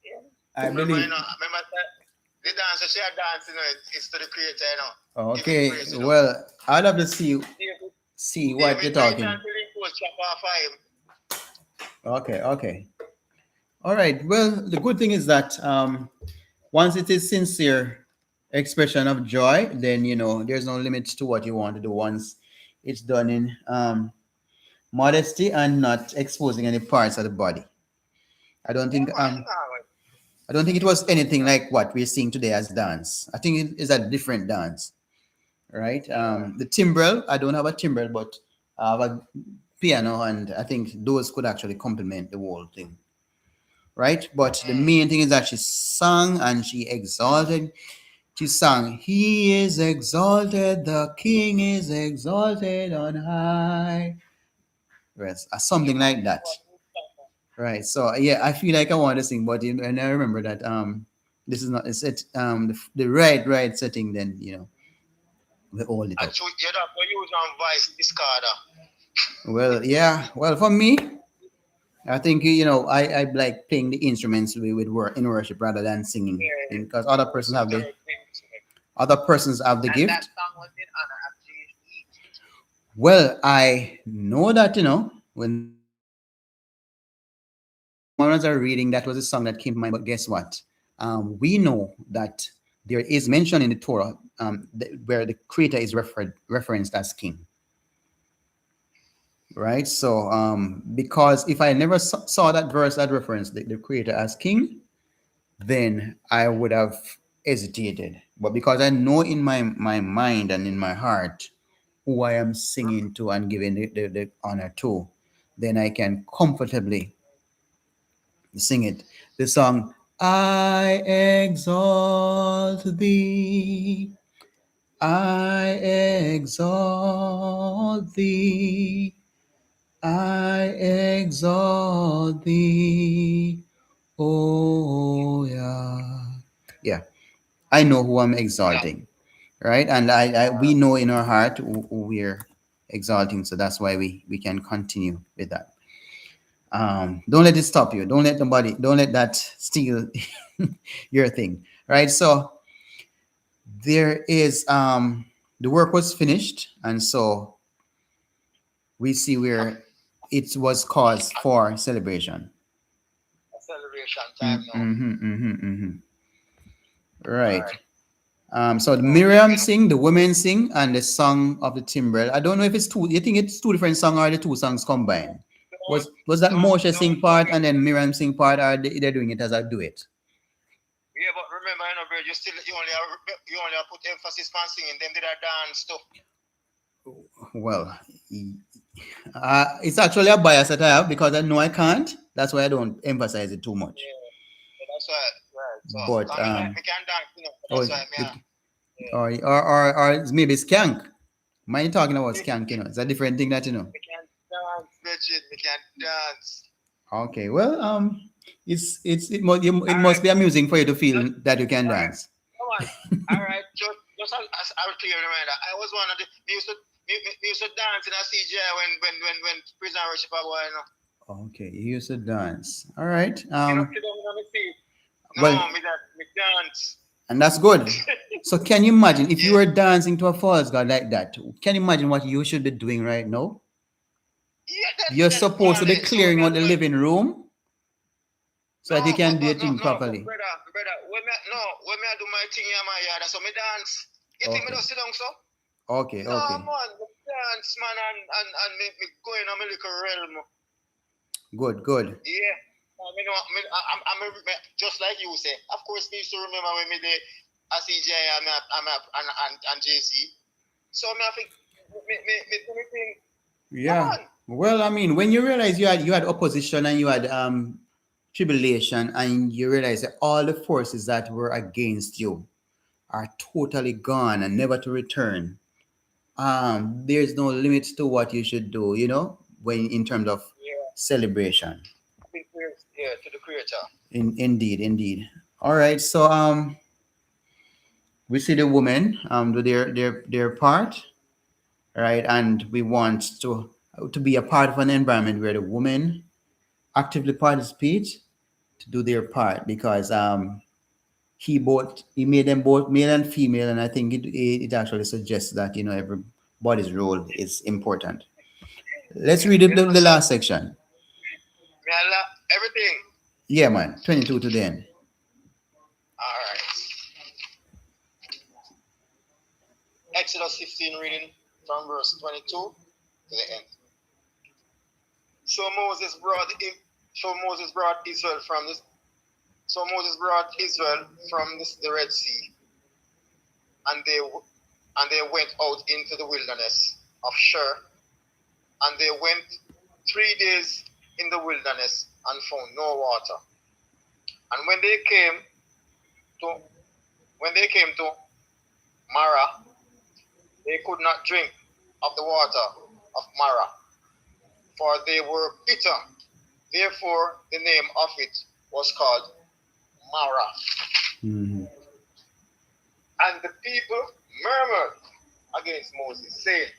Yeah. I believe. Remember the dance she had dancing, it's to the Creator, Okay, well, I'd love to see what you're talking. Okay. All right. Well, the good thing is that once it is sincere expression of joy, then there's no limits to what you want to do once it's done in modesty and not exposing any parts of the body. I don't think it was anything like what we're seeing today as dance. I think it is a different dance, right? The timbrel, I don't have a timbrel, but I have a piano, and I think those could actually complement the whole thing, right? But the main thing is that she sang and she exalted. She sang, "He is exalted, the King is exalted on high." Right, something like that. Right. So yeah, I feel like I want to sing, but and I remember that this is not a set the right setting. Then we hold it up. You have to use voice discarder. Well, yeah. Well, for me, I think I like playing the instruments in worship rather than singing, because other persons have the gift. That song was in honor of Jesus. Well, I know that when Mormons are reading, that was a song that came to mind. But guess what? We know that there is mention in the Torah where the Creator is referenced as King. Right? So, because if I never saw that verse that referenced the Creator as King, then I would have hesitated. But because I know in my mind and in my heart who I am singing to and giving the honor to, then I can comfortably sing it. The song, I exalt thee, I exalt thee, I exalt thee, oh yeah. Yeah, I know who I'm exalting, right? And we know in our heart who we're exalting, so that's why we can continue with that. Don't let it stop you. Don't let that steal your thing, right? So there is the work was finished, and so we see where it was cause for celebration. Celebration time now. Right. Alright. So the Miriam sing, the women sing, and the song of the timbrel. I don't know if it's two. You think it's two different songs or the two songs combined? Was that Moshe sing part and then Miriam sing part, or they're doing it as a duet? Yeah, but remember, bro, you only have put emphasis on singing. Them did a dance stuff. Well, it's actually a bias that I have because I know I can't. That's why I don't emphasize it too much. Yeah, that's why. Right. So, But we can dance, that's why. Or maybe skank. Mind you talking about skank, it's a different thing that We can dance, legit. We can dance. Okay, well, it must be amusing for you to feel that you can dance. Come on. All right. Just as I clear reminder, I was one of the we used to dance in a CGI when prison worship are going. Okay, you used to dance. All right. Well, me dance. And that's good. So can you imagine if you were dancing to a false god like that? Can you imagine what you should be doing right now? You're supposed to be clearing out the living room so that you can do your thing properly. Brother, when me I do my thing in my yard, so me dance. You think me don't sit down so? Okay. No, man, me dance, man, and me go in a little realm. Good. Yeah. I'm just like you say. Of course, me used to remember when me did ACJ and JC. So me I think me yeah. Well, I mean, when you realize you had opposition and you had tribulation, and you realize that all the forces that were against you are totally gone and never to return. There's no limit to what you should do, when in terms of celebration. Yeah, to the creator. Indeed. All right, so we see the women do their part, right? And we want to be a part of an environment where the women actively participate to do their part, because he made them both male and female, and I think it actually suggests that everybody's role is important. Let's read the last section. Everything. Yeah, man. 22 to the end. All right. Exodus 15, reading from verse 22 to the end. So Moses brought Israel from the Red Sea, and they went out into the wilderness of Shur, and they went 3 days in the wilderness and found no water. And when they came to Marah, they could not drink of the water of Marah, for they were bitter. Therefore, the name of it was called Marah. Mm-hmm. And the people murmured against Moses, saying,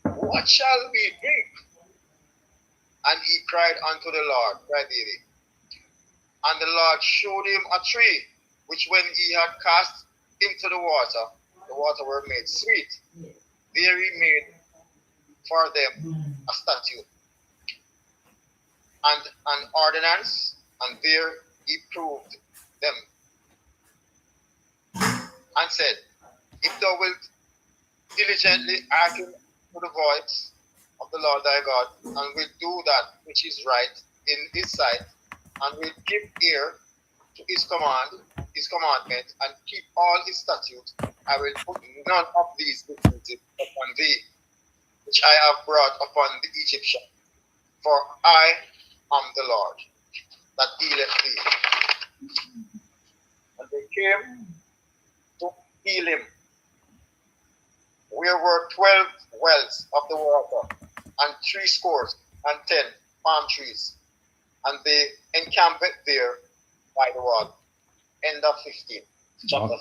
"What shall we drink?" And he cried unto the Lord, and the Lord showed him a tree, which when he had cast into the water were made sweet. There he made for them a statute and an ordinance, and there he proved them, and said, "If thou wilt diligently hearken to the voice of the Lord thy God, and will do that which is right in his sight, and will give ear to his commandment, and keep all his statutes, I will put none of these diseases upon thee, which I have brought upon the Egyptian. For I am the Lord that healeth thee. And they came to heal him. Where were 12 wells of the water, and 70 palm trees, and they encamped there by the wall. End of 15, chapter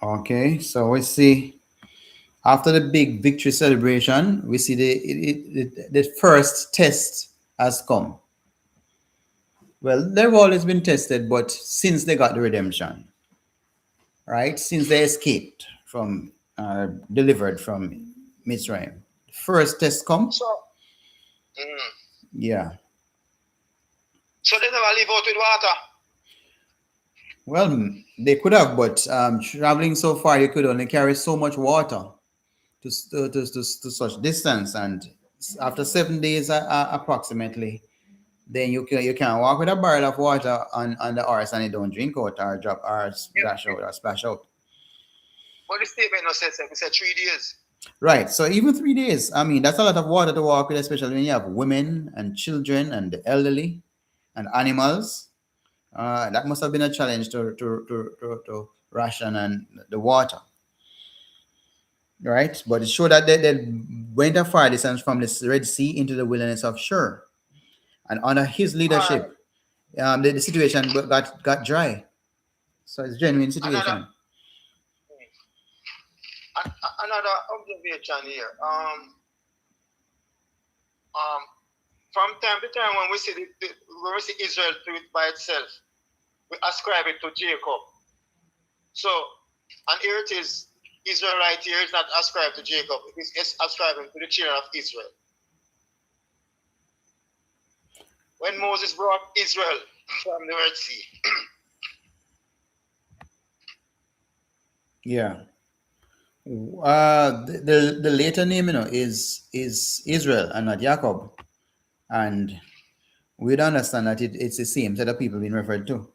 15. Okay, so we see after the big victory celebration, we see the first test has come. Well, they've always been tested, but since they got the redemption, right? Since they escaped from, delivered from Mizraim, first test come. So, Yeah. so they never leave out with water. Well, they could have, but traveling so far, you could only carry so much water to such distance, and after 7 days approximately, then you can walk with a barrel of water on the horse and you don't drink out or drop or splash out or splash out. But the statement no says it said 3 days. Right. So even 3 days, I mean, that's a lot of water to walk with, especially when you have women and children and the elderly and animals. That must have been a challenge to ration and the water. Right. But it showed that they went a far distance from the Red Sea into the wilderness of Shur. And under his leadership, the situation got dry. So it's a genuine situation. Another observation here. From time to time, when we see Israel do it by itself, we ascribe it to Jacob. So, and here it is, Israelite here is not ascribed to Jacob; it's ascribing to the children of Israel. When Moses brought Israel from the Red Sea. Yeah. The later name, is Israel and not Jacob, and we'd understand that it's the same set of people being referred to,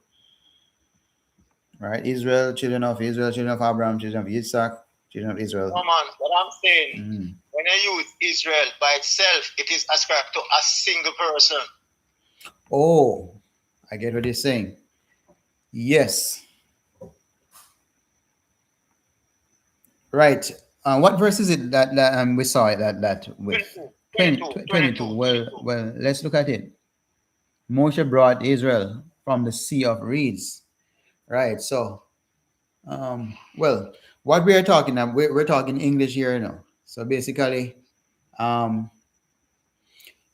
right? Israel, children of Israel, children of Abraham, children of Isaac, children of Israel. Come on, what I'm saying, when I use Israel by itself, it is ascribed to a single person. Oh, I get what you're saying. Yes. Right. What verse is it that we saw it that with 22. Well, let's look at it. Moshe brought Israel from the Sea of Reeds. Right. So, well, what we are talking about, we're talking English here, So basically,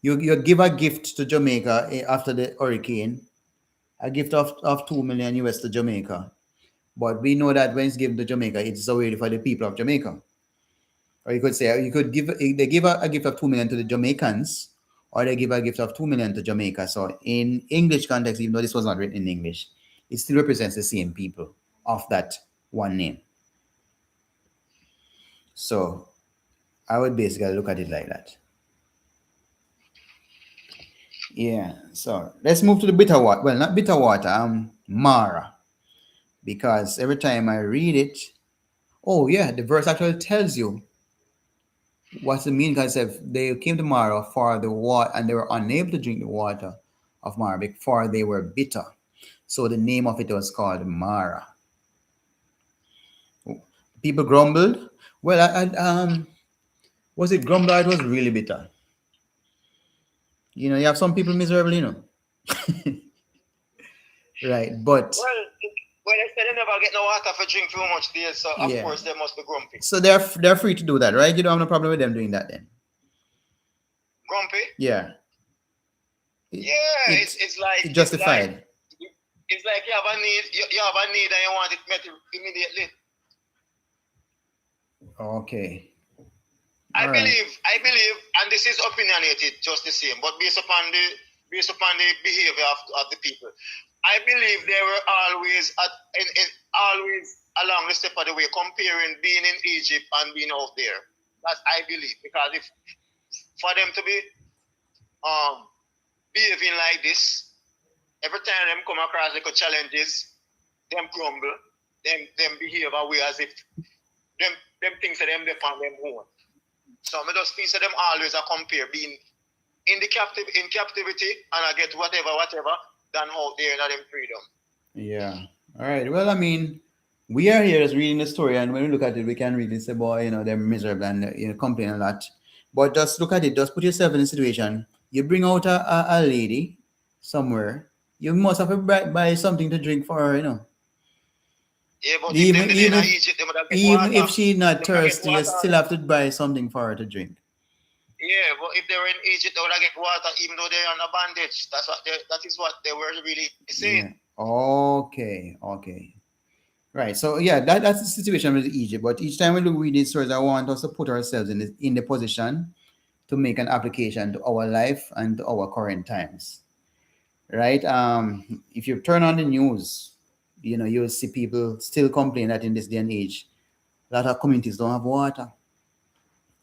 you give a gift to Jamaica after the hurricane, a gift of $2 million US to Jamaica. But we know that when it's given to Jamaica, it's already for the people of Jamaica. Or you could say, they give a gift of $2 million to the Jamaicans, or they give a gift of $2 million to Jamaica. So in English context, even though this was not written in English, it still represents the same people of that one name. So I would basically look at it like that. Yeah. So let's move to the bitter water. Well, not bitter water, Marah. Because every time I read it, oh yeah, the verse actually tells you what's the meaning. Because they came to Marah for the water, and they were unable to drink the water of Marah before they were bitter. So the name of it was called Marah. People grumbled. Well, was it grumble? It was really bitter. You have some people miserable, Right, but Well, they said they never get no water for drink for much days, so of course they must be grumpy. So they're free to do that, right? You don't have no problem with them doing that then. Grumpy? Yeah. It's like justified. It's like you have a need, you have a need and you want it met immediately. Okay. I believe, and this is opinionated just the same, but based upon the behavior of the people, I believe they were always always along the step of the way, comparing being in Egypt and being out there. That's I believe, because if for them to be behaving like this, every time them come across like challenges, them grumble, them behave away as if them things that them depend on them own. So I just feel them always a compare being in captivity and I get whatever, than out there in them freedom. Yeah. All right. Well, I mean, we are here just reading the story, and when we look at it, we can really say, boy, they're miserable and complain a lot. But just look at it. Just put yourself in a situation. You bring out a lady somewhere. You must have to buy something to drink for her, Yeah, but Even if even them in if Egypt, they would have get even water. if she's not They would get thirsty, you water. still have to buy something for her to drink. Yeah, but if they were in Egypt, they would have get water even though they're on a bandage. That is what they were really saying. Yeah. Okay. Right. So yeah, that's the situation with Egypt. But each time we read these stories, I want us to put ourselves in the position to make an application to our life and to our current times. Right? If you turn on the news, you'll see people still complain that in this day and age, a lot of communities don't have water.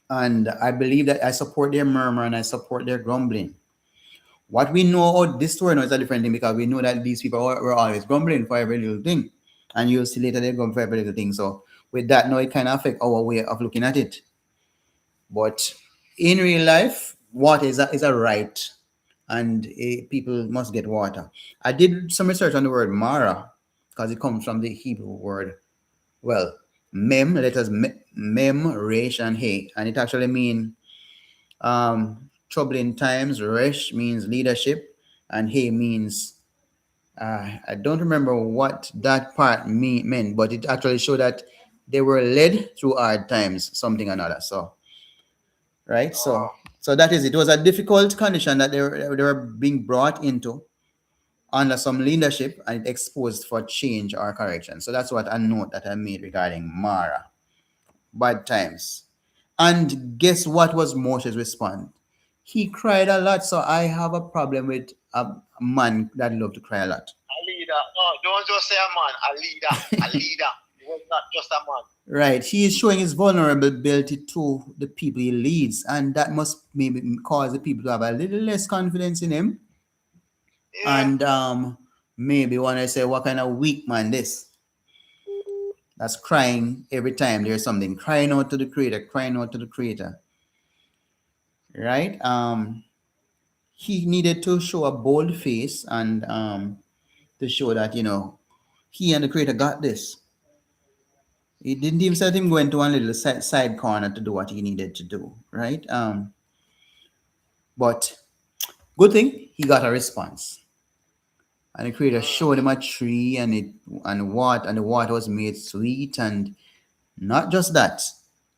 And I believe that I support their murmur and I support their grumbling. What we know about this story now is a different thing, because we know that these people were always grumbling for every little thing. And you'll see later they grumble for every little thing. So with that, now it kind of affects our way of looking at it. But in real life, water is a right, and people must get water. I did some research on the word Marah, because it comes from the Hebrew word, well, mem, letters mem, resh, and hey, and it actually means troubling times. Resh means leadership, and hey means I don't remember what that part meant, but it actually showed that they were led through hard times, something or another. So, right? So that is it. It was a difficult condition that they were being brought into under some leadership and exposed for change or correction. So that's what a note that I made regarding Marah. Bad times. And guess what was Moshe's response? He cried a lot. So I have a problem with a man that loved to cry a lot. A leader. No, don't just say a man. A leader. A leader. He was not just a man. Right. He is showing his vulnerability to the people he leads. And that must maybe cause the people to have a little less confidence in him. Yeah. And maybe when I say, what kind of weak man this? That's crying every time there's something. Crying out to the Creator. Crying out to the Creator. Right? He needed to show a bold face and to show that, he and the Creator got this. It didn't even let him go into one little side corner to do what he needed to do, right? But good thing he got a response, and the Creator showed him a tree, and the water was made sweet, and not just that.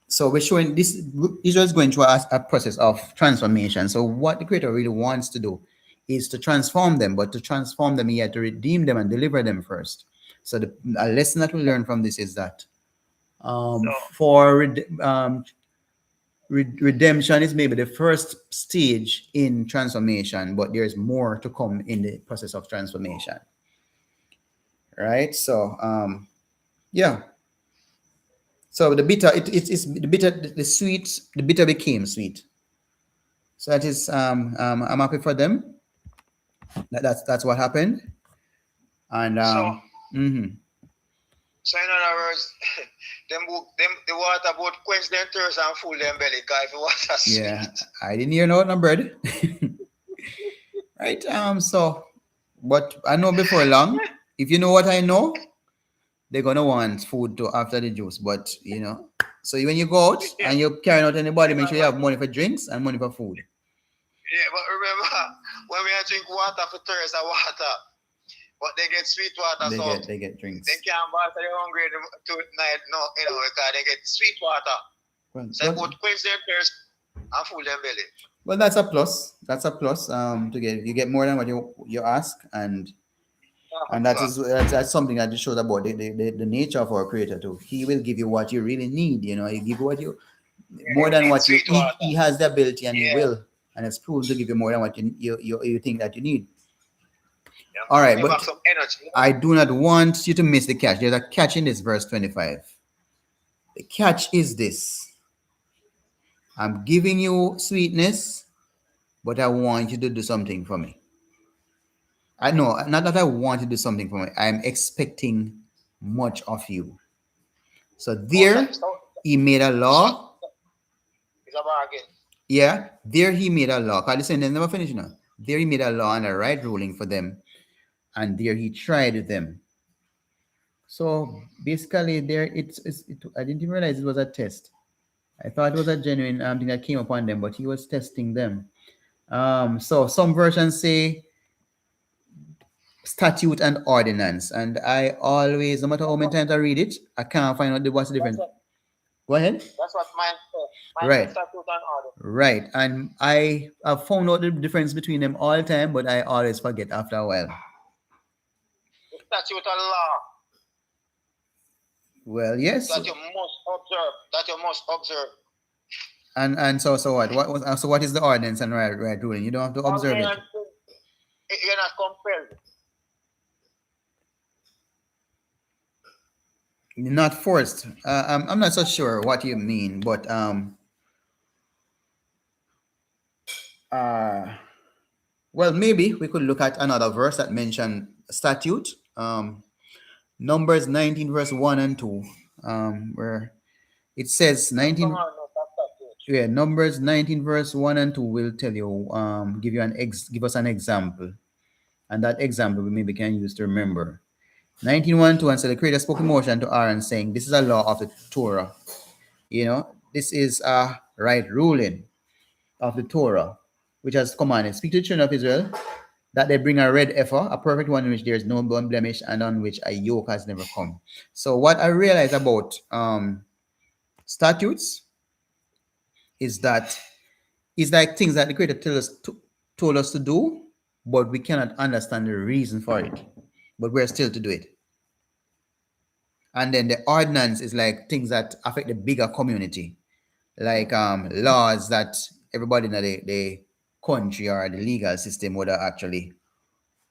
So we're showing this. Israel is going through a process of transformation. So what the Creator really wants to do is to transform them, but to transform them, he had to redeem them and deliver them first. So a lesson that we learn from this is that redemption is maybe the first stage in transformation, but there's more to come in the process of transformation. Right? So yeah. So the bitter, it's the bitter, the sweet, the bitter became sweet. So that is I'm happy for them. That's what happened. And So in other words, the water both quench them thirst and full them belly, guy, if it was a sweet. Yeah, I didn't hear no bird. Right. So, but I know before long, if you know what I know, they're gonna want food too after the juice. But so when you go out and you're carrying out anybody, make sure you have money for drinks and money for food. Yeah, but remember, when we drink water for thirst and water, but they get sweet water, they get drinks. They can't buy so they're hungry tonight, because they get sweet water. Well, so both quench their thirst and full their belly. Well, that's a plus. That's a plus. You get more than what you ask, and that's something that shows about the nature of our Creator too. He will give you what you really need. He give you what you more than what you eat. He has the ability, and he will, and it's proven to give you more than what you think that you need. Yeah. All right, but some energy. I do not want you to miss the catch. There's a catch in this verse 25. The catch is this: I'm giving you sweetness, but I want you to do something for me. I know, not that I want to do something for me. I'm expecting much of you. So there, he made a law. It's It's a bargain. Yeah, there he made a law. Because the sentence never finished now. There he made a law and a right ruling for them. And there he tried them. So basically there I didn't even realize it was a test. I thought it was a genuine thing that came upon them, but he was testing them. So some versions say statute and ordinance. And I always, no matter how many times I read it, I can't find out what's the difference. Go ahead. That's what mine said. Right. Statute and ordinance. Right. And I have found out the difference between them all the time, but I always forget after a while. The statute and law. Well, yes. That you must observe. That you must observe. And so what? What is the ordinance and right ruling? You don't have to observe it. You're not compelled. Not forced. I'm not so sure what you mean, but well, maybe we could look at another verse that mentioned statute. Numbers 19 verse 1 and 2, where it says 19. Yeah, Numbers 19 verse 1 and 2 will tell you, give us an example, and that example we maybe can use to remember. 19:1 2, and so the Creator spoke in motion to Aaron, saying, "This is a law of the Torah." This is a right ruling of the Torah, which has commanded, "Speak to the children of Israel, that they bring a red heifer, a perfect one in which there is no blemish, and on which a yoke has never come." So what I realize about statutes is that it's like things that the Creator told us to do, but we cannot understand the reason for it, but we're still to do it. And then the ordinance is like things that affect the bigger community, like laws that everybody in the country or the legal system would actually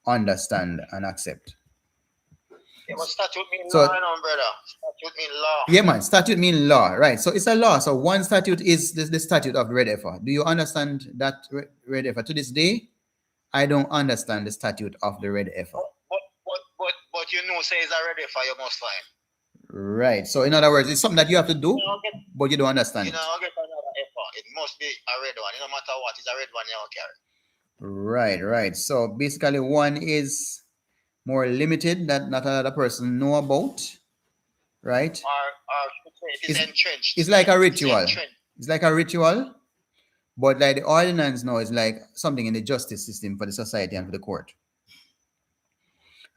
understand and accept. Yeah, but statute means law, brother. Statute means law. Yeah, man. Statute means law, right? So it's a law. So one statute is the statute of the red heifer. Do you understand that red heifer? To this day, I don't understand the statute of the red heifer. But you know, say it's a red heifer, you must find. Right. So in other words, it's something that you have to do, but you don't understand. You know, get another heifer. It must be a red one. No matter what, it's a red one you don't carry. Right. So basically, one is more limited that not another person know about, right? Or it is entrenched. It's like a ritual. It's like a ritual, but like the ordinance now is like something in the justice system for the society and for the court.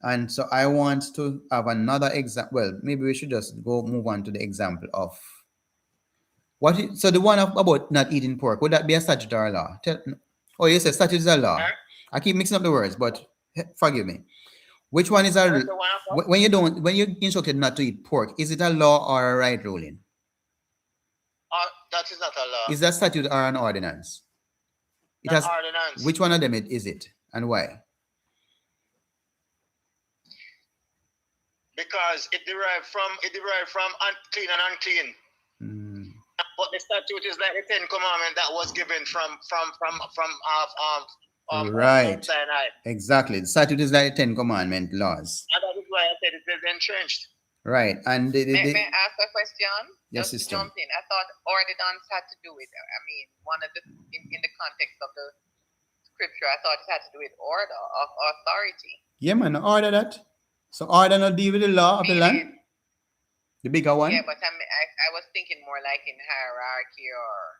And so I want to have another example. Well, maybe we should just move on to the example of so the one about not eating pork, would that be a statute or a law? Oh, yes, a statute is a law. I keep mixing up the words, but forgive me. Which one is when you're instructed not to eat pork, is it a law or a right ruling? That is not a law. Is that statute or an ordinance? Ordinance. Which one of them is it, and why? Because it derived from clean and unclean. But the statute is like the 10 Commandments that was given from right. Sinai. Exactly. The statute is like the 10 Commandment laws. And that is why I said it is entrenched. Right. And may I ask a question? Yes, just sister. jump in. I thought ordinance had to do with, one of the in the context of the scripture, I thought it had to do with order of authority. Yeah, man, order that. So order not deal with the law of the land? The bigger one? Yeah, but I was thinking more like in hierarchy or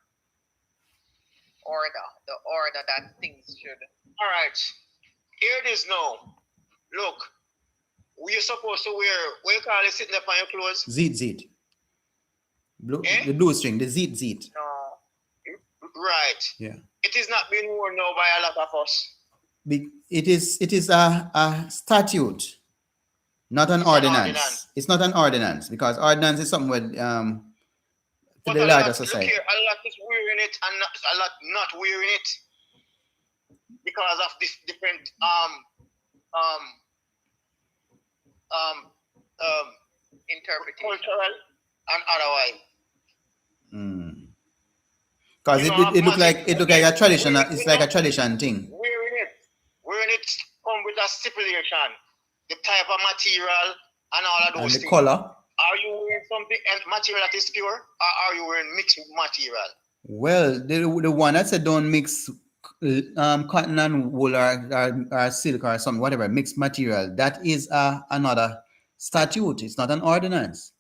order, the order that things should. All right. Here it is now. Look, we're supposed to wear, what you call it, sitting up on your clothes? Zit. The blue string, the zit. No. Right. Yeah. It is not being worn now by a lot of us. It is a statute. Not an ordinance. It's not an ordinance, because ordinance is something with to the larger society. Look here, a lot is wearing it and a lot not wearing it because of this different interpretation, cultural and otherwise. Because it look like a tradition. It's like a tradition thing. Wearing it come with a stipulation. The type of material and all of those and the things. color. Are you wearing something and material that is pure, or are you wearing mixed material? Well, the one that said don't mix cotton and wool or silk or something, whatever, mixed material, that is another statute. It's not an ordinance.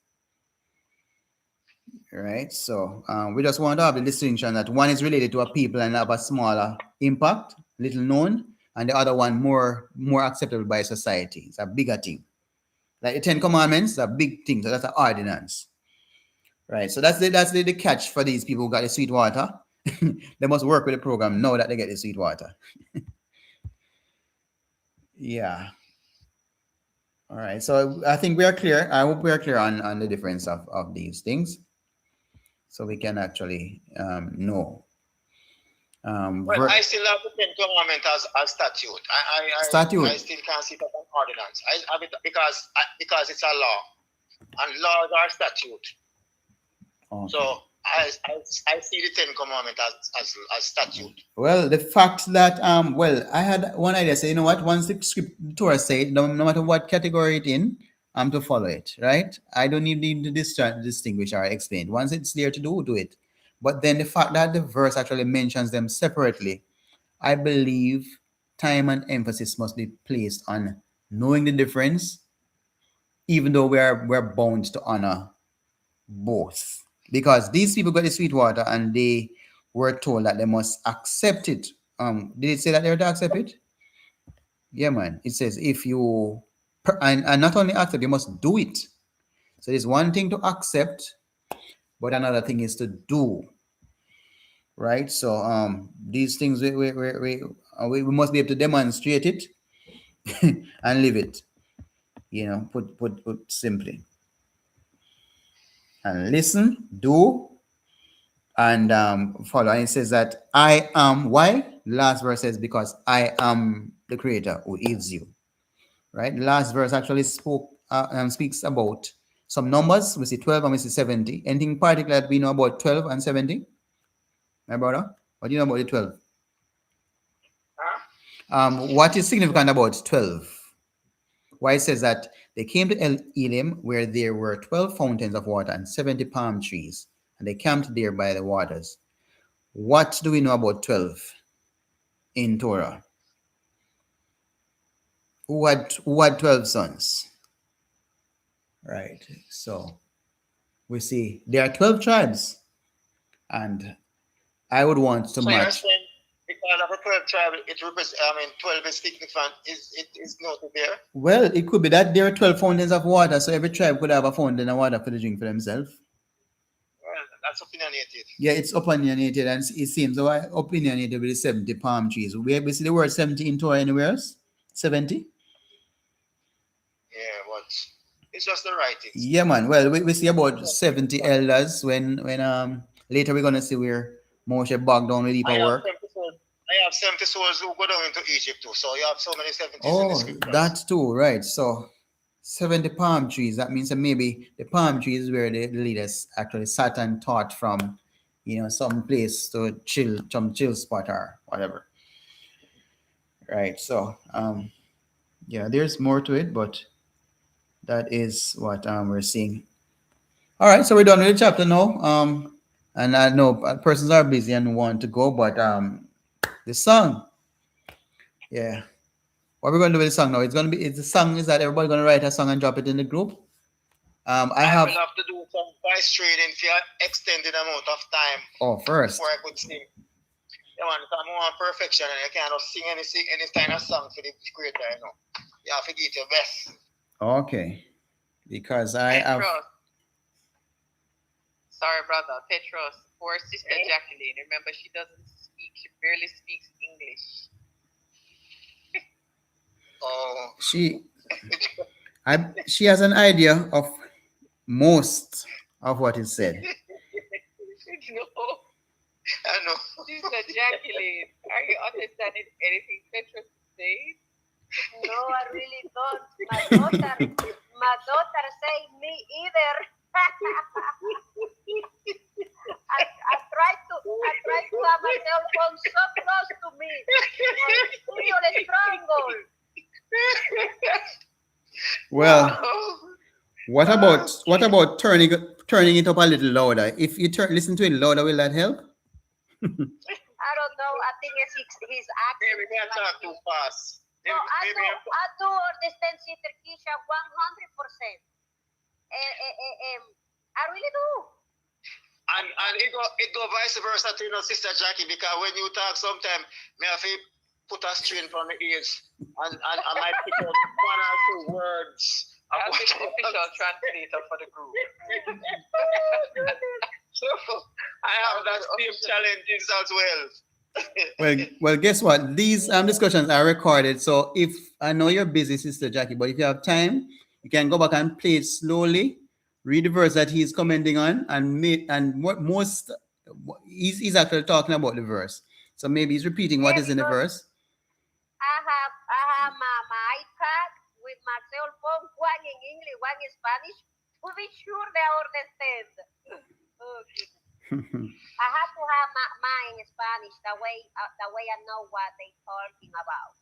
Right? So we just want to have the distinction that one is related to a people and have a smaller impact, little known, and the other one more acceptable by society. It's a bigger thing. Like the 10 Commandments, a big thing. So that's an ordinance. Right. So that's the catch for these people who got the sweet water. They must work with the program now that they get the sweet water. Yeah. All right. So I think we are clear. I hope we are clear on the difference of these things. So we can actually know. Well, I still have the 10 Commandments as statute. Statute. I still can't see it as an ordinance. I have it because it's a law, and laws are statute. Okay. So I see the 10 Commandments as statute. Well, the fact that I had one idea. Say, you know what? Once the Torah said, no matter what category it's in, I'm to follow it. Right? I don't need to distinguish or explain. Once it's there to do it. But then the fact that the verse actually mentions them separately, I believe time and emphasis must be placed on knowing the difference, even though we're bound to honor both. Because these people got the sweet water and they were told that they must accept it. Did it say that they were to accept it? Yeah, man. It says if you and not only accept, you must do it. So there's one thing to accept, but another thing is to do. Right? So these things we must be able to demonstrate it and live it. You know, put simply. And listen, do, and follow. And it says that I am, why? Last verse says, because I am the creator who is you. Right? The last verse actually speaks about some numbers. We see 12 and we see 70. Anything particular that we know about 12 and 70? My brother? What do you know about the 12? What is significant about 12? Why it says that they came to Elim, where there were 12 fountains of water and 70 palm trees, and they camped there by the waters. What do we know about 12 in Torah? Who had 12 sons? Right. So we see there are 12 tribes, and I would want to match. Because of a 12 tribe, it represents, 12 is significant. Is noted there? Well, it could be that there are 12 fountains of water, so every tribe could have a fountain of water for the drink for themselves. Well, that's opinionated. Yeah, it's opinionated, and it seems opinionated with the 70 palm trees. We see the word 70 in Torah anywhere else? 70? Yeah, but it's just the writing. Yeah, man. Well, we see about 70 elders when later we're going to see where Moshe bogged down with deeper work. I have 70 souls who go down into Egypt too. So you have so many 70s in the Oh, scriptures. that too, right. So 70 palm trees. That means that maybe the palm trees is where the leaders actually sat and taught from, some place to chill, some chill spot or whatever. Right. So yeah, there's more to it, but that is what we're seeing. All right, so we're done with the chapter now. And I know persons are busy and want to go, but the song, yeah. What we're going to do with the song now? The song is that everybody going to write a song and drop it in the group. I will have to do some voice training for extended amount of time. Oh, first. Before I could sing. Yeah, man, I'm on perfection and I cannot sing any kind of song for the creator, You have to give your best. Okay. Because I have. Sorry, brother. Petros. Poor sister Jacqueline. Remember, she doesn't speak. She barely speaks English. Oh. She has an idea of most of what is said. No. I know. Sister Jacqueline, are you understanding anything Petros is saying? No, I really don't. My daughter say me either. I try to have my cell phone so close to me. I strangle. Well, what about turning it up a little louder? If you listen to it louder, will that help? I don't know. I think it's his accent. Maybe me I talk too fast. No, I Maybe do understand Sister Keisha 100%. I really do. and it go vice versa to Sister Jackie, because when you talk sometimes me have to put a string from the ears and I might pick out one or two words. I'll be the official translator for the group. So I have that same challenges as well. Well, guess what? These discussions are recorded. So if I know you're busy, Sister Jackie, but if you have time, you can go back and play it slowly. Read the verse that he's commenting on, and what most he's actually talking about the verse. So maybe he's repeating what is in the verse. I have my iPad with my cell phone, one in English, one in Spanish, to be sure they understand. Oh, I have to have mine in Spanish. That way I know what they're talking about.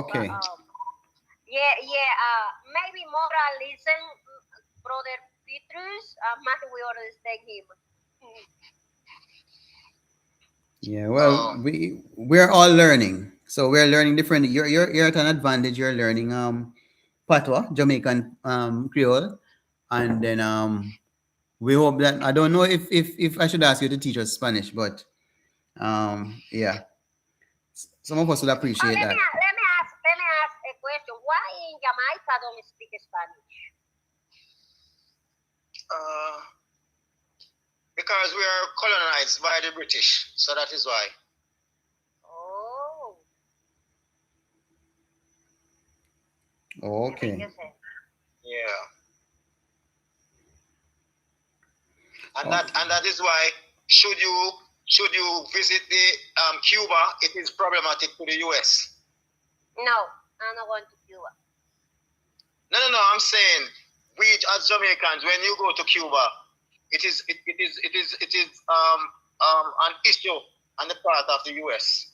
Okay. But, maybe Marah listen, Brother Petrus. Maybe we understand him. Yeah. Well, we're all learning. So we're learning different. You're at an advantage. You're learning patois, Jamaican Creole, and then we hope that I don't know if I should ask you to teach us Spanish, but yeah, some of us will appreciate that. Let me ask a question. Why in Jamaica don't speak Spanish? Because we are colonized by the British, so that is why. Oh. Okay. Yeah. And that is why should you visit the Cuba, it is problematic to the US. No, I'm not going to Cuba. No. I'm saying we as Jamaicans, when you go to Cuba, it is an issue on the part of the US.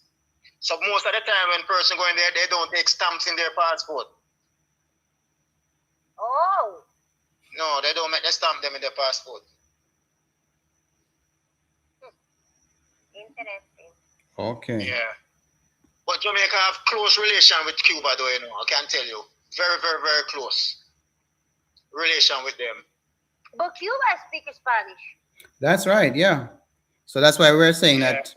So most of the time when person going there, they don't take stamps in their passport. Oh. No, they don't make them stamp them in their passport. Interesting. Okay. Yeah. But Jamaica have close relation with Cuba, though, you know. I can tell you. Very, very, very close relation with them. But Cuba speaks Spanish. That's right. Yeah. So that's why we're saying that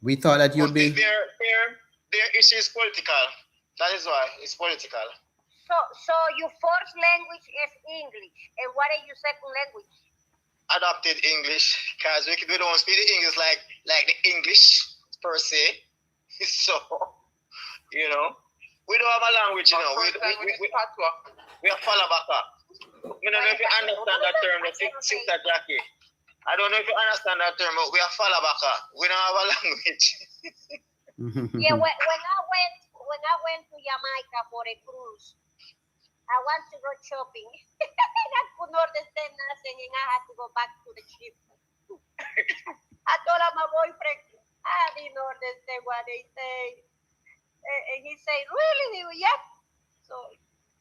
we thought that you'd be. Their issue is political. That is why it's political. So your first language is English, and what is your second language? Adopted English, because we don't speak the English like the English per se. So, you know, we don't have a language, you know. We are falabaka. I don't know if you understand that term, Sister Jackie. I don't know if you understand that term, but we are falabaka. We don't have a language. Yeah, when I went to Jamaica for a cruise, I want to go shopping. I could not understand nothing, and I had to go back to the ship. I told my boyfriend, I didn't understand what they say. And he said, really? Yep. So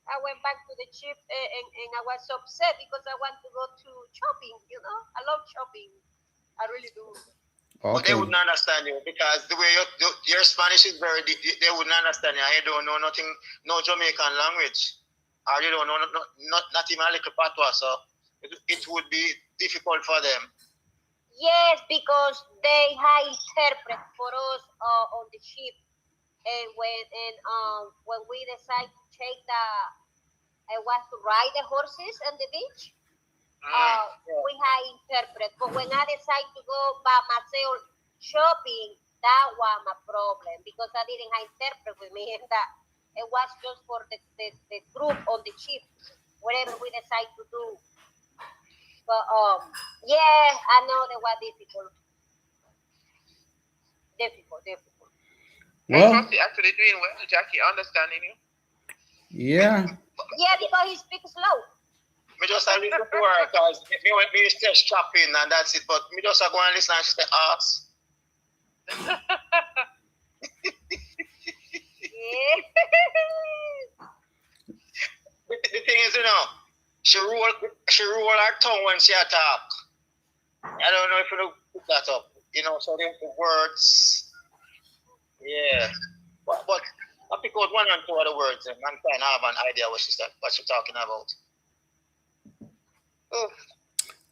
I went back to the ship, and I was upset because I want to go to shopping, you know. I love shopping. I really do. Okay. But they wouldn't understand you because the way your Spanish is very deep, they wouldn't understand you. You don't know nothing, no Jamaican language. Or you don't know not even a little patois, so it would be difficult for them. Yes, because they have interpret for us on the ship, and when we decide to take I want to ride the horses on the beach. We have interpret, but when I decide to go by myself shopping, that was my problem because I didn't have interpret with me, and that it was just for the group on the ship, whatever we decide to do. But yeah, I know that was difficult. Well, actually doing well, Jackie, understanding you. Yeah. Yeah, because he speaks slow. Me just a listen to her because me when me just shopping and that's it. But me just go and listen and she say ask. Yeah. The thing is, you know, she roll her tongue when she talk. I don't know if you know put that up. You know, so the words, yeah. But I pick out one and two other words and man kind of have an idea what she's talking about. Oh.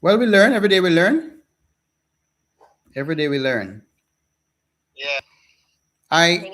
Well, we learn every day. We learn. Every day we learn. Yeah. I